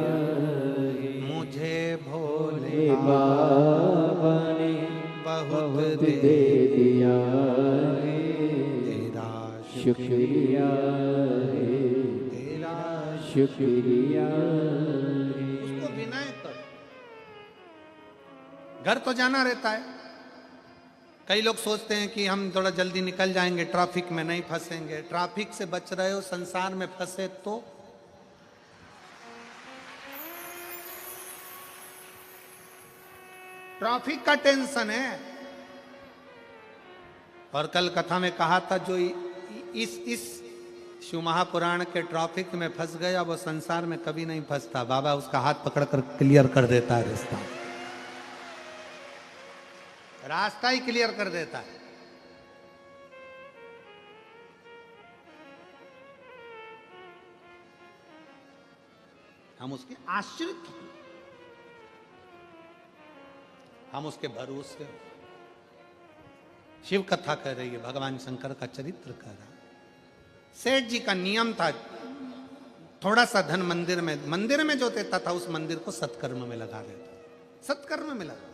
मुझे भोले बाबा ने बहुत दे दिया रे, तेरा शुक्रिया रे, तेरा शुक्रिया। उसको विनय कर। घर तो जाना रहता है। कई लोग सोचते हैं कि हम थोड़ा जल्दी निकल जाएंगे, ट्रैफिक में नहीं फंसेंगे। ट्रैफिक से बच रहे हो, संसार में फंसे तो ट्रैफिक का टेंशन है। और कल कथा में कहा था, जो इस शिव महापुराण के ट्रैफिक में फंस गया वो संसार में कभी नहीं फंसता। बाबा उसका हाथ पकड़कर क्लियर कर देता है, रास्ता ही क्लियर कर देता है। हम उसके आश्रित हैं, हम उसके भरोसे। शिव कथा कह रही है, भगवान शंकर का चरित्र कह रहा है। सेठ जी का नियम था, थोड़ा सा धन मंदिर में जो देता था उस मंदिर को सत्कर्म में लगा देता, सत्कर्म में लगा।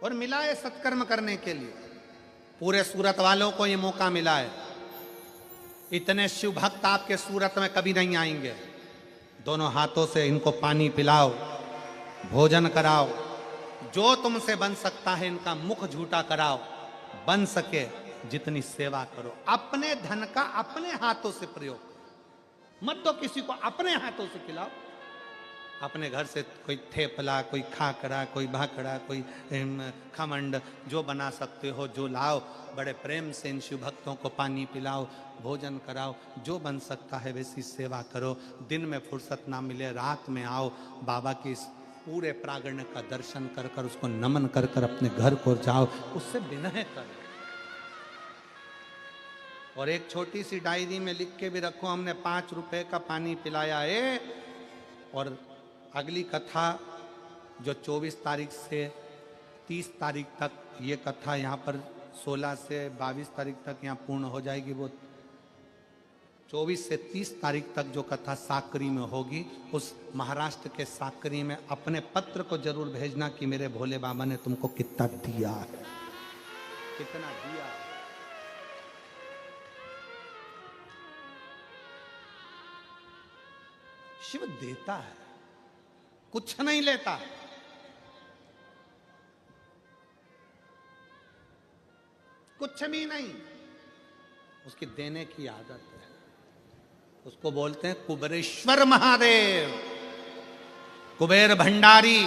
और मिला है सत्कर्म करने के लिए, पूरे सूरत वालों को ये मौका मिला है। इतने शिव भक्त आपके सूरत में कभी नहीं आएंगे। दोनों हाथों से इनको पानी पिलाओ, भोजन कराओ, जो तुमसे बन सकता है इनका मुख झूठा कराओ, बन सके जितनी सेवा करो। अपने धन का अपने हाथों से प्रयोग करो, मत दो किसी को, अपने हाथों से खिलाओ। अपने घर से कोई थेपला, कोई खाकरा, कोई भाकड़ा, कोई खमंड, जो बना सकते हो जो लाओ, बड़े प्रेम से इन शिव भक्तों को पानी पिलाओ, भोजन कराओ, जो बन सकता है वैसी सेवा करो। दिन में फुर्सत ना मिले, रात में आओ, बाबा की इस पूरे प्रांगण का दर्शन कर कर, उसको नमन कर कर अपने घर को जाओ, उससे विनय करो। और एक छोटी सी डायरी में लिख के भी रखो, हमने 5 रुपए का पानी पिलाया है। और अगली कथा जो 24 तारीख से 30 तारीख तक, ये कथा यहाँ पर 16 से 22 तारीख तक यहाँ पूर्ण हो जाएगी। वो 24 से 30 तारीख तक जो कथा साकरी में होगी, उस महाराष्ट्र के साकरी में अपने पत्र को जरूर भेजना कि मेरे भोले बाबा ने तुमको कितना दिया है, कितना दिया है। शिव देता है, कुछ नहीं लेता। कुछ भी नहीं, उसकी देने की आदत है। उसको बोलते हैं कुबेरेश्वर महादेव, कुबेर भंडारी,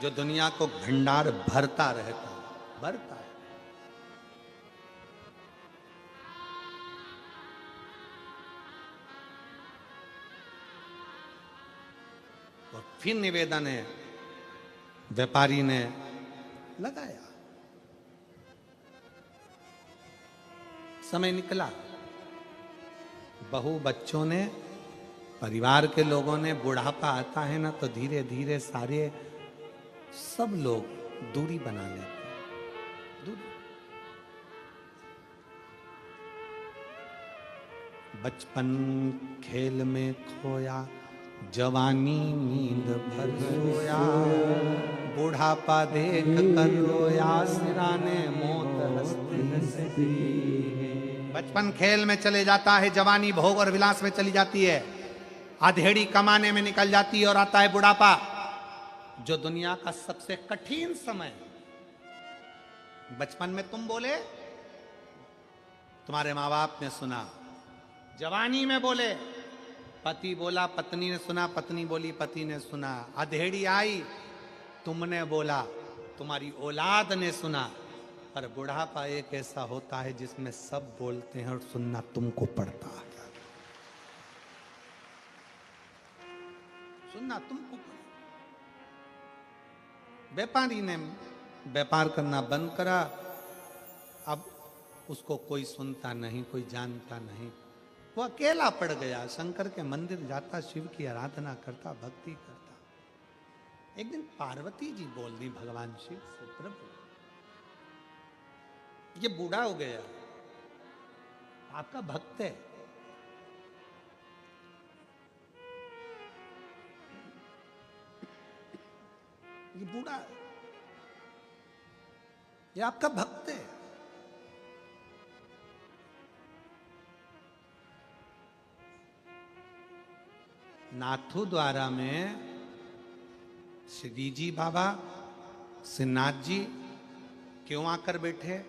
जो दुनिया को भंडार भरता रहता है, भरता है। और फिर निवेदन है, व्यापारी ने लगाया, समय निकला, बहू बच्चों ने, परिवार के लोगों ने, बुढ़ापा आता है ना तो धीरे धीरे सारे सब लोग दूरी बना लेते हैं, दूरी। बचपन खेल में खोया, जवानी नींद भर सोया, बुढ़ापा देख कर रोया, सिराने मौत हंसती। बचपन खेल में चले जाता है, जवानी भोग और विलास में चली जाती है, अधेड़ी कमाने में निकल जाती है, और आता है बुढ़ापा, जो दुनिया का सबसे कठिन समय। बचपन में तुम बोले, तुम्हारे माँ बाप ने सुना, जवानी में बोले, पति बोला, पत्नी ने सुना, पत्नी बोली, पति ने सुना, अधेड़ी आई, तुमने बोला, तुम्हारी औलाद ने सुना। पर बुढ़ापा एक ऐसा होता है जिसमें सब बोलते हैं और सुनना तुमको पड़ता है, सुनना तुमको पड़ता। व्यापारी ने व्यापार करना बंद करा, अब उसको कोई सुनता नहीं, कोई जानता नहीं, वो अकेला पड़ गया। शंकर के मंदिर जाता, शिव की आराधना करता, भक्ति करता। एक दिन पार्वती जी बोल दी भगवान शिव से, प्रभु ये बूढ़ा हो गया, आपका भक्त है, ये बूढ़ा है, ये आपका भक्त है, नाथू द्वारा में श्री जी बाबा, श्रीनाथ जी क्यों आकर बैठे?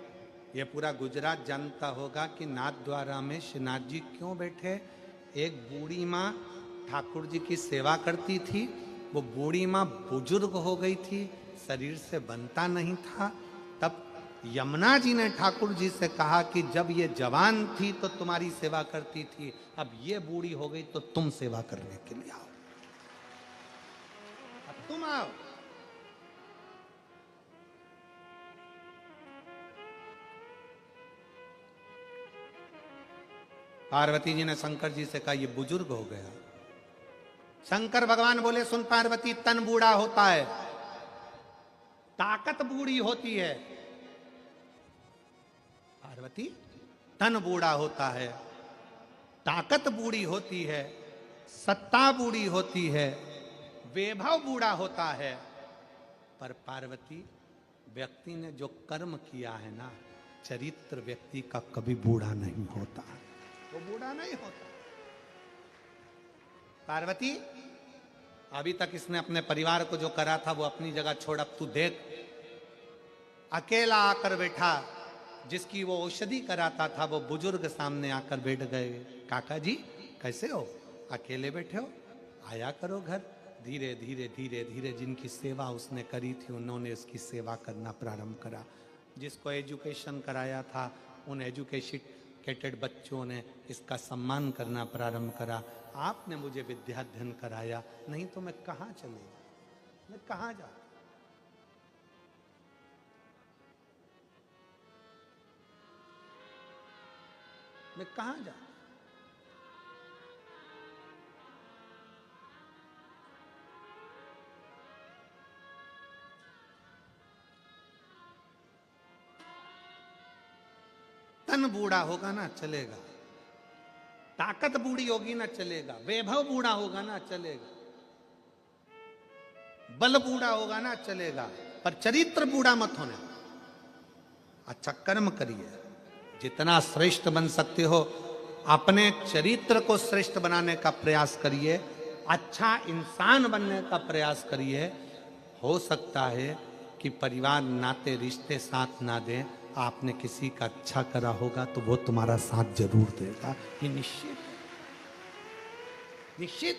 ये पूरा गुजरात जानता होगा कि नाथ द्वारा में श्रीनाथ जी क्यों बैठे। एक बूढ़ी माँ ठाकुर जी की सेवा करती थी, वो बूढ़ी माँ बुजुर्ग हो गई थी, शरीर से बनता नहीं था। तब यमुना जी ने ठाकुर जी से कहा कि जब ये जवान थी तो तुम्हारी सेवा करती थी, अब ये बूढ़ी हो गई तो तुम सेवा करने के लिए आओ, अब तुम आओ। पार्वती जी ने शंकर जी से कहा ये बुजुर्ग हो गया। शंकर भगवान बोले सुन पार्वती, तन बूढ़ा होता है, ताकत बूढ़ी होती है। पार्वती, तन बूढ़ा होता है, ताकत बूढ़ी होती है, सत्ता बूढ़ी होती है, वैभव बूढ़ा होता है। पर पार्वती, व्यक्ति ने जो कर्म किया है ना, चरित्र व्यक्ति का कभी बूढ़ा नहीं होता, वो बूढ़ा नहीं होता। पार्वती, अभी तक इसने अपने परिवार को जो करा था वो अपनी जगह छोड़, अब तू देख, अकेला आकर बैठा, जिसकी वो औषधि कराता था वो बुजुर्ग सामने आकर बैठ गए। काका जी कैसे हो, अकेले बैठे हो, आया करो घर, धीरे धीरे धीरे धीरे जिनकी सेवा उसने करी थी उन्होंने इसकी सेवा करना प्रारंभ करा। जिसको एजुकेशन कराया था उन एजुकेटेड बच्चों ने इसका सम्मान करना प्रारंभ करा। आपने मुझे विद्याध्ययन कराया, नहीं तो मैं कहाँ चलेगा, मैं कहाँ जा, मैं कहाँ जा। तन बूढ़ा होगा ना चलेगा, ताकत बूढ़ी होगी ना चलेगा, वैभव बूढ़ा होगा ना चलेगा, बल बूढ़ा होगा ना चलेगा, पर चरित्र बूढ़ा मत होने। अच्छा कर्म करिए, जितना श्रेष्ठ बन सकते हो अपने चरित्र को श्रेष्ठ बनाने का प्रयास करिए, अच्छा इंसान बनने का प्रयास करिए। हो सकता है कि परिवार नाते रिश्ते साथ ना दें, आपने किसी का अच्छा करा होगा तो वो तुम्हारा साथ जरूर देगा, ये निश्चित निश्चित।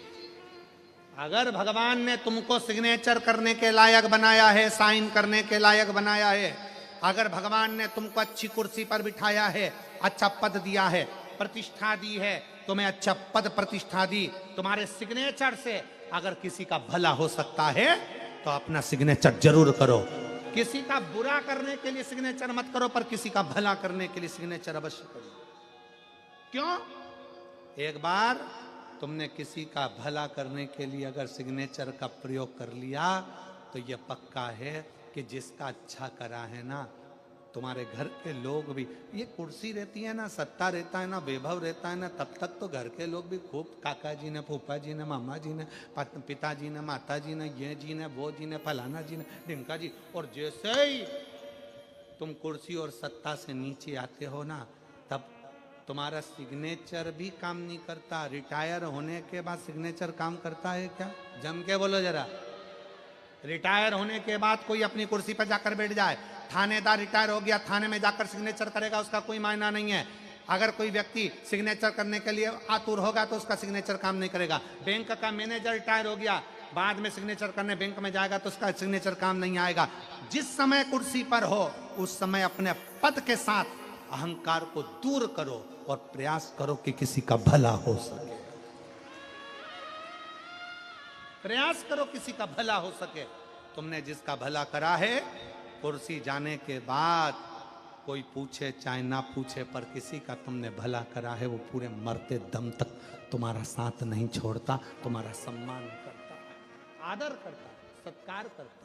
अगर भगवान ने तुमको सिग्नेचर करने के लायक बनाया है, साइन करने के लायक बनाया है, अगर भगवान ने तुमको अच्छी कुर्सी पर बिठाया है, अच्छा पद दिया है, प्रतिष्ठा दी है, तुम्हें अच्छा पद प्रतिष्ठा दी, तुम्हारे सिग्नेचर से अगर किसी का भला हो सकता है तो अपना सिग्नेचर जरूर करो। किसी का बुरा करने के लिए सिग्नेचर मत करो, पर किसी का भला करने के लिए सिग्नेचर अवश्य करो। क्यों? एक बार तुमने किसी का भला करने के लिए अगर सिग्नेचर का प्रयोग कर लिया तो यह पक्का है कि जिसका अच्छा करा है ना, तुम्हारे घर के लोग भी, ये कुर्सी रहती है ना, सत्ता रहता है ना, वैभव रहता है ना, तब तक तो घर के लोग भी खूब काका जी ने, फूफा जी ने, मामा जी ने, पिताजी ने, माता जी ने, ये जी ने, वो जी ने, फलाना जी ने, ढिमका जी, और जैसे ही तुम कुर्सी और सत्ता से नीचे आते हो ना, तब तुम्हारा सिग्नेचर भी काम नहीं करता। रिटायर होने के बाद सिग्नेचर काम करता है क्या? जम के बोलो जरा। रिटायर होने के बाद कोई अपनी कुर्सी पर जाकर बैठ जाए, थानेदार रिटायर हो गया, थाने में जाकर सिग्नेचर करेगा, उसका कोई मायना नहीं है। अगर कोई व्यक्ति सिग्नेचर करने के लिए आतुर होगा तो उसका सिग्नेचर काम नहीं करेगा। बैंक का मैनेजर रिटायर हो गया, बाद में सिग्नेचर करने बैंक में जाएगा तो उसका सिग्नेचर काम नहीं आएगा। जिस समय कुर्सी पर हो उस समय अपने पद के साथ अहंकार को दूर करो और प्रयास करो कि किसी का भला हो सके। प्रयास करो किसी का भला हो सके। तुमने जिसका भला करा है, कुर्सी जाने के बाद कोई पूछे चाहे ना पूछे, पर किसी का तुमने भला करा है, वो पूरे मरते दम तक तुम्हारा साथ नहीं छोड़ता, तुम्हारा सम्मान करता, आदर करता, सत्कार करता।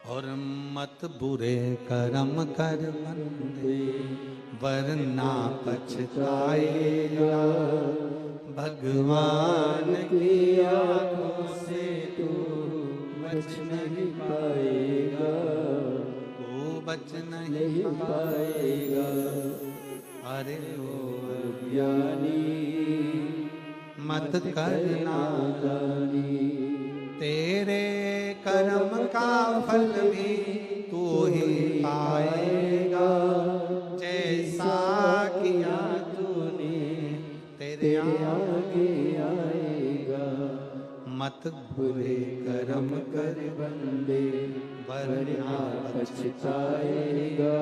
और मत बुरे कर्म कर बंदे, वरना पछताएगा, भगवान की आंखों से तू बच नहीं पाएगा, तू बच नहीं पाएगा। अरे ओ ज्ञानी मत करना दानी, तेरे कर्म का फल भी तू ही पाएगा, जैसा किया तूने तेरे आगे आएगा। मत बुरे कर्म कर बंदे, वरना पछताएगा,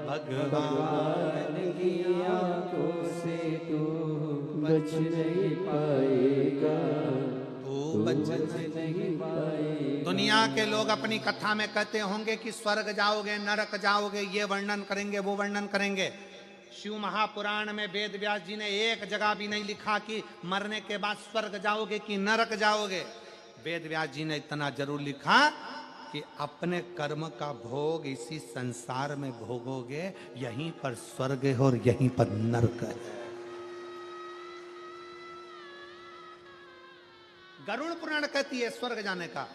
भगवान की आंखों से तू बच नहीं पाएगा, तू बच नहीं पाएगा। दुनिया के लोग अपनी कथा में कहते होंगे कि स्वर्ग जाओगे, नरक जाओगे, ये वर्णन करेंगे, वो वर्णन करेंगे। शिव महापुराण में वेद व्यास जी ने एक जगह भी नहीं लिखा कि मरने के बाद स्वर्ग जाओगे कि नरक जाओगे। वेद व्यास जी ने इतना जरूर लिखा कि अपने कर्म का भोग इसी संसार में भोगोगे, यहीं पर स्वर्ग है और यहीं पर नरक है। गरुड़ पुराण कहती है स्वर्ग जाने का,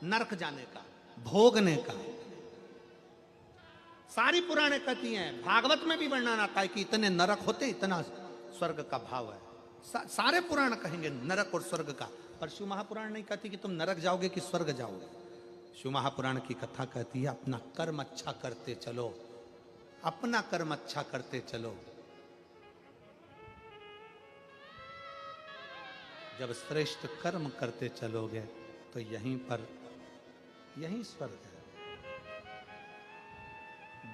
नरक जाने का, भोगने का। सारी पुराणे कहती हैं, भागवत में भी वर्णन आता है कि इतने नरक होते, इतना स्वर्ग का भाव है। सारे पुराण कहेंगे नरक और स्वर्ग का, पर शिव महापुराण नहीं कहती कि तुम नरक जाओगे कि स्वर्ग जाओगे। शिव महापुराण की कथा कहती है अपना कर्म अच्छा करते चलो, अपना कर्म अच्छा करते चलो। जब श्रेष्ठ कर्म करते चलोगे तो यहीं स्वर्ग है।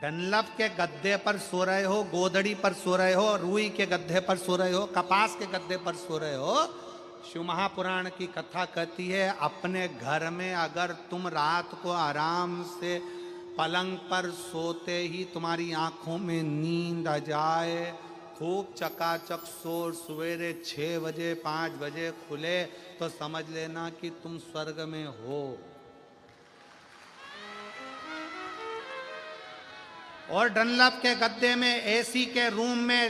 डनलप के गद्दे पर सो रहे हो, गोदड़ी पर सो रहे हो, रुई के गद्दे पर सो रहे हो, कपास के गद्दे पर सो रहे हो, शिव महापुराण की कथा कहती है अपने घर में अगर तुम रात को आराम से पलंग पर सोते ही तुम्हारी आंखों में नींद आ जाए, खूब चकाचक सो, सवेरे 6 बजे 5 बजे खुले, तो समझ लेना कि तुम स्वर्ग में हो। और डनलप के गद्दे में, एसी के रूम में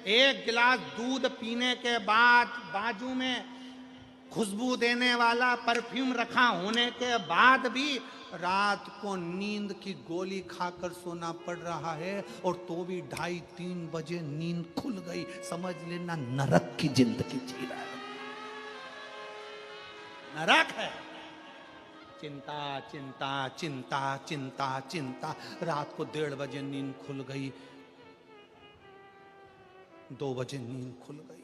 1 गिलास दूध पीने के बाद बाजू में खुशबू देने वाला परफ्यूम रखा होने के बाद भी रात को नींद की गोली खाकर सोना पड़ रहा है, और तो भी 2:30-3 बजे नींद खुल गई, समझ लेना नरक की जिंदगी जी रहा है। नरक है। चिंता चिंता चिंता चिंता चिंता, रात को 1:30 बजे नींद खुल गई, 2 बजे नींद खुल गई।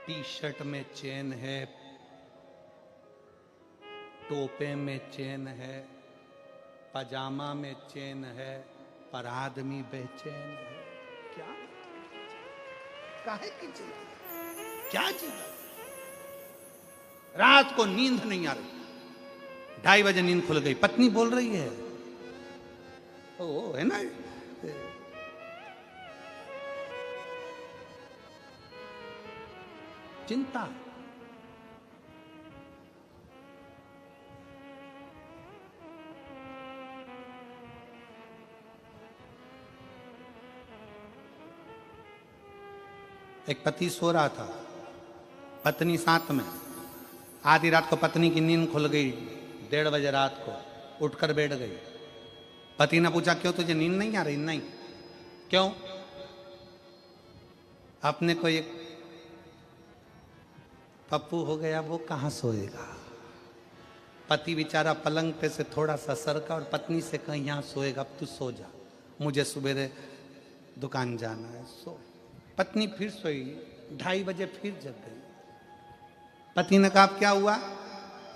टी शर्ट में चेन है, टोपे में चेन है, पजामा में चेन है, पर आदमी बेचैन है। क्या काहे की चिंता, क्या चिंता? रात को नींद नहीं आ रही, 2:30 बजे नींद खुल गई, पत्नी बोल रही है, ओ है ना, चिंता। एक पति सो रहा था, पत्नी साथ में। आधी रात को पत्नी की नींद खुल गई, 1:30 बजे रात को उठकर बैठ गई। पति ने पूछा क्यों, तुझे नींद नहीं आ रही? नहीं। क्यों? अपने को एक पप्पू हो गया, वो कहां सोएगा। पति बेचारा पलंग पे से थोड़ा सा सरका और पत्नी से कहा यहां सोएगा, अब तू सो जा, मुझे सुबह दुकान जाना है, सो। पत्नी फिर सोई, 2:30 बजे फिर जग गई। पति ने कहा क्या हुआ?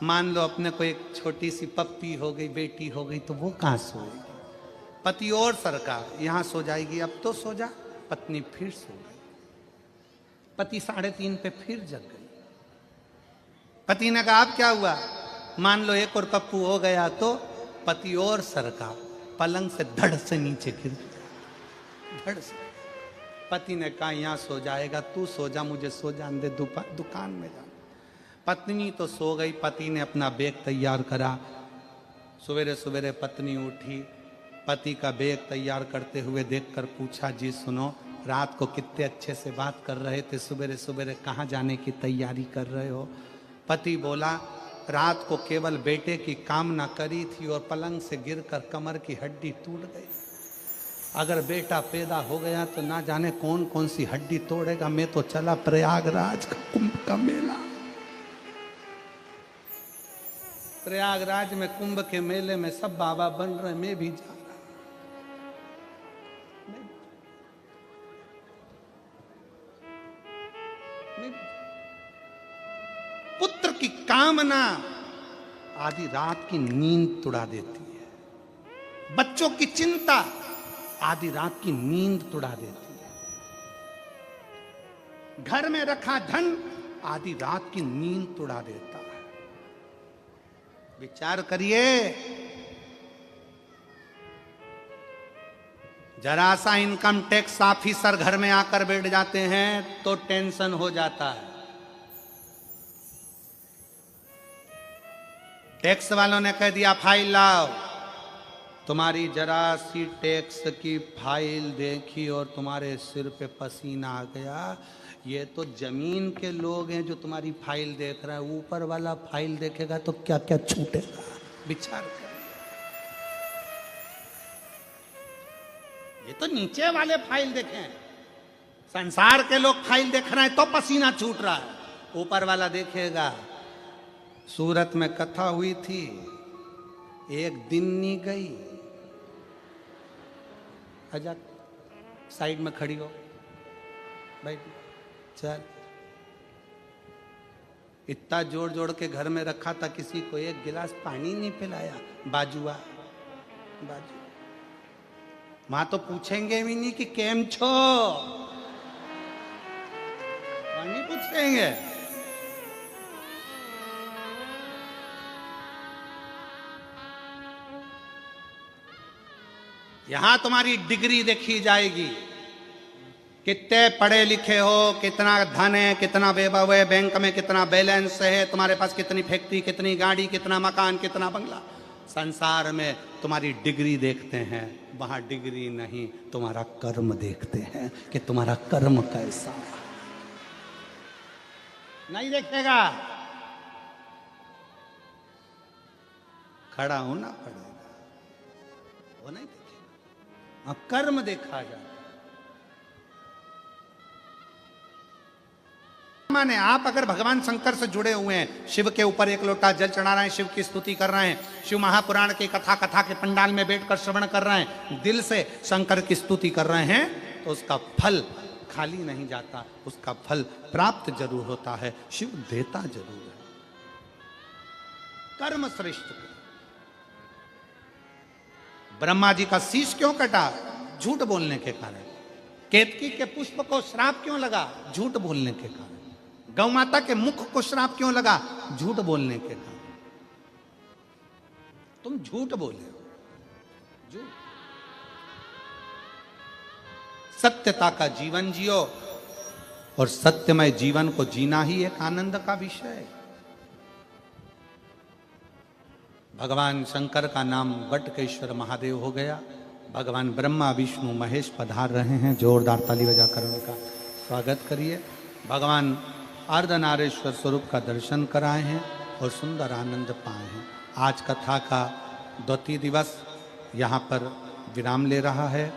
मान लो अपने को एक छोटी सी पप्पी हो गई, बेटी हो गई, तो वो कहां सोएगी। पति और सरका, यहां सो जाएगी, अब तो सो जा। पत्नी फिर सो गई। पति 3:30 पे फिर जग गई। पति ने कहा अब क्या हुआ? मान लो एक और पप्पू हो गया, तो पति और सरका, पलंग से धड़ से नीचे गिर गया, धड़ से। पति ने कहा यहां सो जाएगा, तू सो जा, मुझे सो जाने दे, दुकान में जा। पत्नी तो सो गई। पति ने अपना बैग तैयार करा। सवेरे सवेरे पत्नी उठी, पति का बैग तैयार करते हुए देखकर पूछा जी सुनो, रात को कितने अच्छे से बात कर रहे थे, सवेरे सवेरे कहाँ जाने की तैयारी कर रहे हो? पति बोला रात को केवल बेटे की कामना करी थी और पलंग से गिरकर कमर की हड्डी टूट गई। अगर बेटा पैदा हो गया तो ना जाने कौन कौन सी हड्डी तोड़ेगा। मैं तो चला प्रयागराज का कुंभ का मेला। प्रयागराज में कुंभ के मेले में सब बाबा बन रहे, मैं भी जा रहा। पुत्र की कामना आधी रात की नींद तुड़ा देती है। बच्चों की चिंता आधी रात की नींद तुड़ा देती है। घर में रखा धन आधी रात की नींद तुड़ा देता है। विचार करिए, जरा सा इनकम टैक्स ऑफिसर घर में आकर बैठ जाते हैं तो टेंशन हो जाता है। टैक्स वालों ने कह दिया फाइल लाओ, तुम्हारी जरा सी टैक्स की फाइल देखी और तुम्हारे सिर पे पसीना आ गया। ये तो जमीन के लोग हैं जो तुम्हारी फाइल देख रहा है, ऊपर वाला फाइल देखेगा तो क्या क्या छूटेगा। विचार कर, ये तो नीचे वाले फाइल देखें, संसार के लोग फाइल देख रहे हैं तो पसीना छूट रहा है, ऊपर वाला देखेगा। सूरत में कथा हुई थी, एक दिन नहीं गई, साइड में खड़ी हो, बैठ, चल। इतना जोड़ जोड़ के घर में रखा था, किसी को एक गिलास पानी नहीं पिलाया। बाजुआ बाजू मां तो पूछेंगे भी नहीं कि केम छो, नहीं पूछेंगे। यहां तुम्हारी डिग्री देखी जाएगी, कितने पढ़े लिखे हो, कितना धन है, कितना वैभव है, बैंक में कितना बैलेंस है, तुम्हारे पास कितनी फैक्ट्री, कितनी गाड़ी, कितना मकान, कितना बंगला। संसार में तुम्हारी डिग्री देखते हैं, वहां डिग्री नहीं, तुम्हारा कर्म देखते हैं कि तुम्हारा कर्म कैसा। नहीं देखेगा, खड़ा होना पड़ेगा, वो नहीं देखेगा, कर्म देखा जाए। माने आप अगर भगवान शंकर से जुड़े हुए हैं, शिव के ऊपर एक लोटा जल चढ़ा रहे हैं, शिव की स्तुति कर रहे हैं, शिव महापुराण की कथा के पंडाल में बैठकर श्रवण कर रहे हैं, दिल से शंकर की स्तुति कर रहे हैं, तो उसका फल खाली नहीं जाता, उसका फल प्राप्त जरूर होता है, शिव देता जरूर है। कर्म श्रेष्ठ। ब्रह्मा जी का शीश क्यों कटा? झूठ बोलने के कारण। केतकी के पुष्प को श्राप क्यों लगा? झूठ बोलने के कारण। गौ माता के मुख को श्राप क्यों लगा? झूठ बोलने के कारण। तुम झूठ बोले हो, झूठ। सत्यता का जीवन जियो, और सत्यमय जीवन को जीना ही एक आनंद का विषय है। भगवान शंकर का नाम वटकेश्वर महादेव हो गया। भगवान ब्रह्मा विष्णु महेश पधार रहे हैं, जोरदार ताली बजाकर उनका स्वागत करिए। भगवान अर्धनारेश्वर स्वरूप का दर्शन कराए हैं और सुंदर आनंद पाए हैं। आज कथा का द्वितीय दिवस यहाँ पर विराम ले रहा है।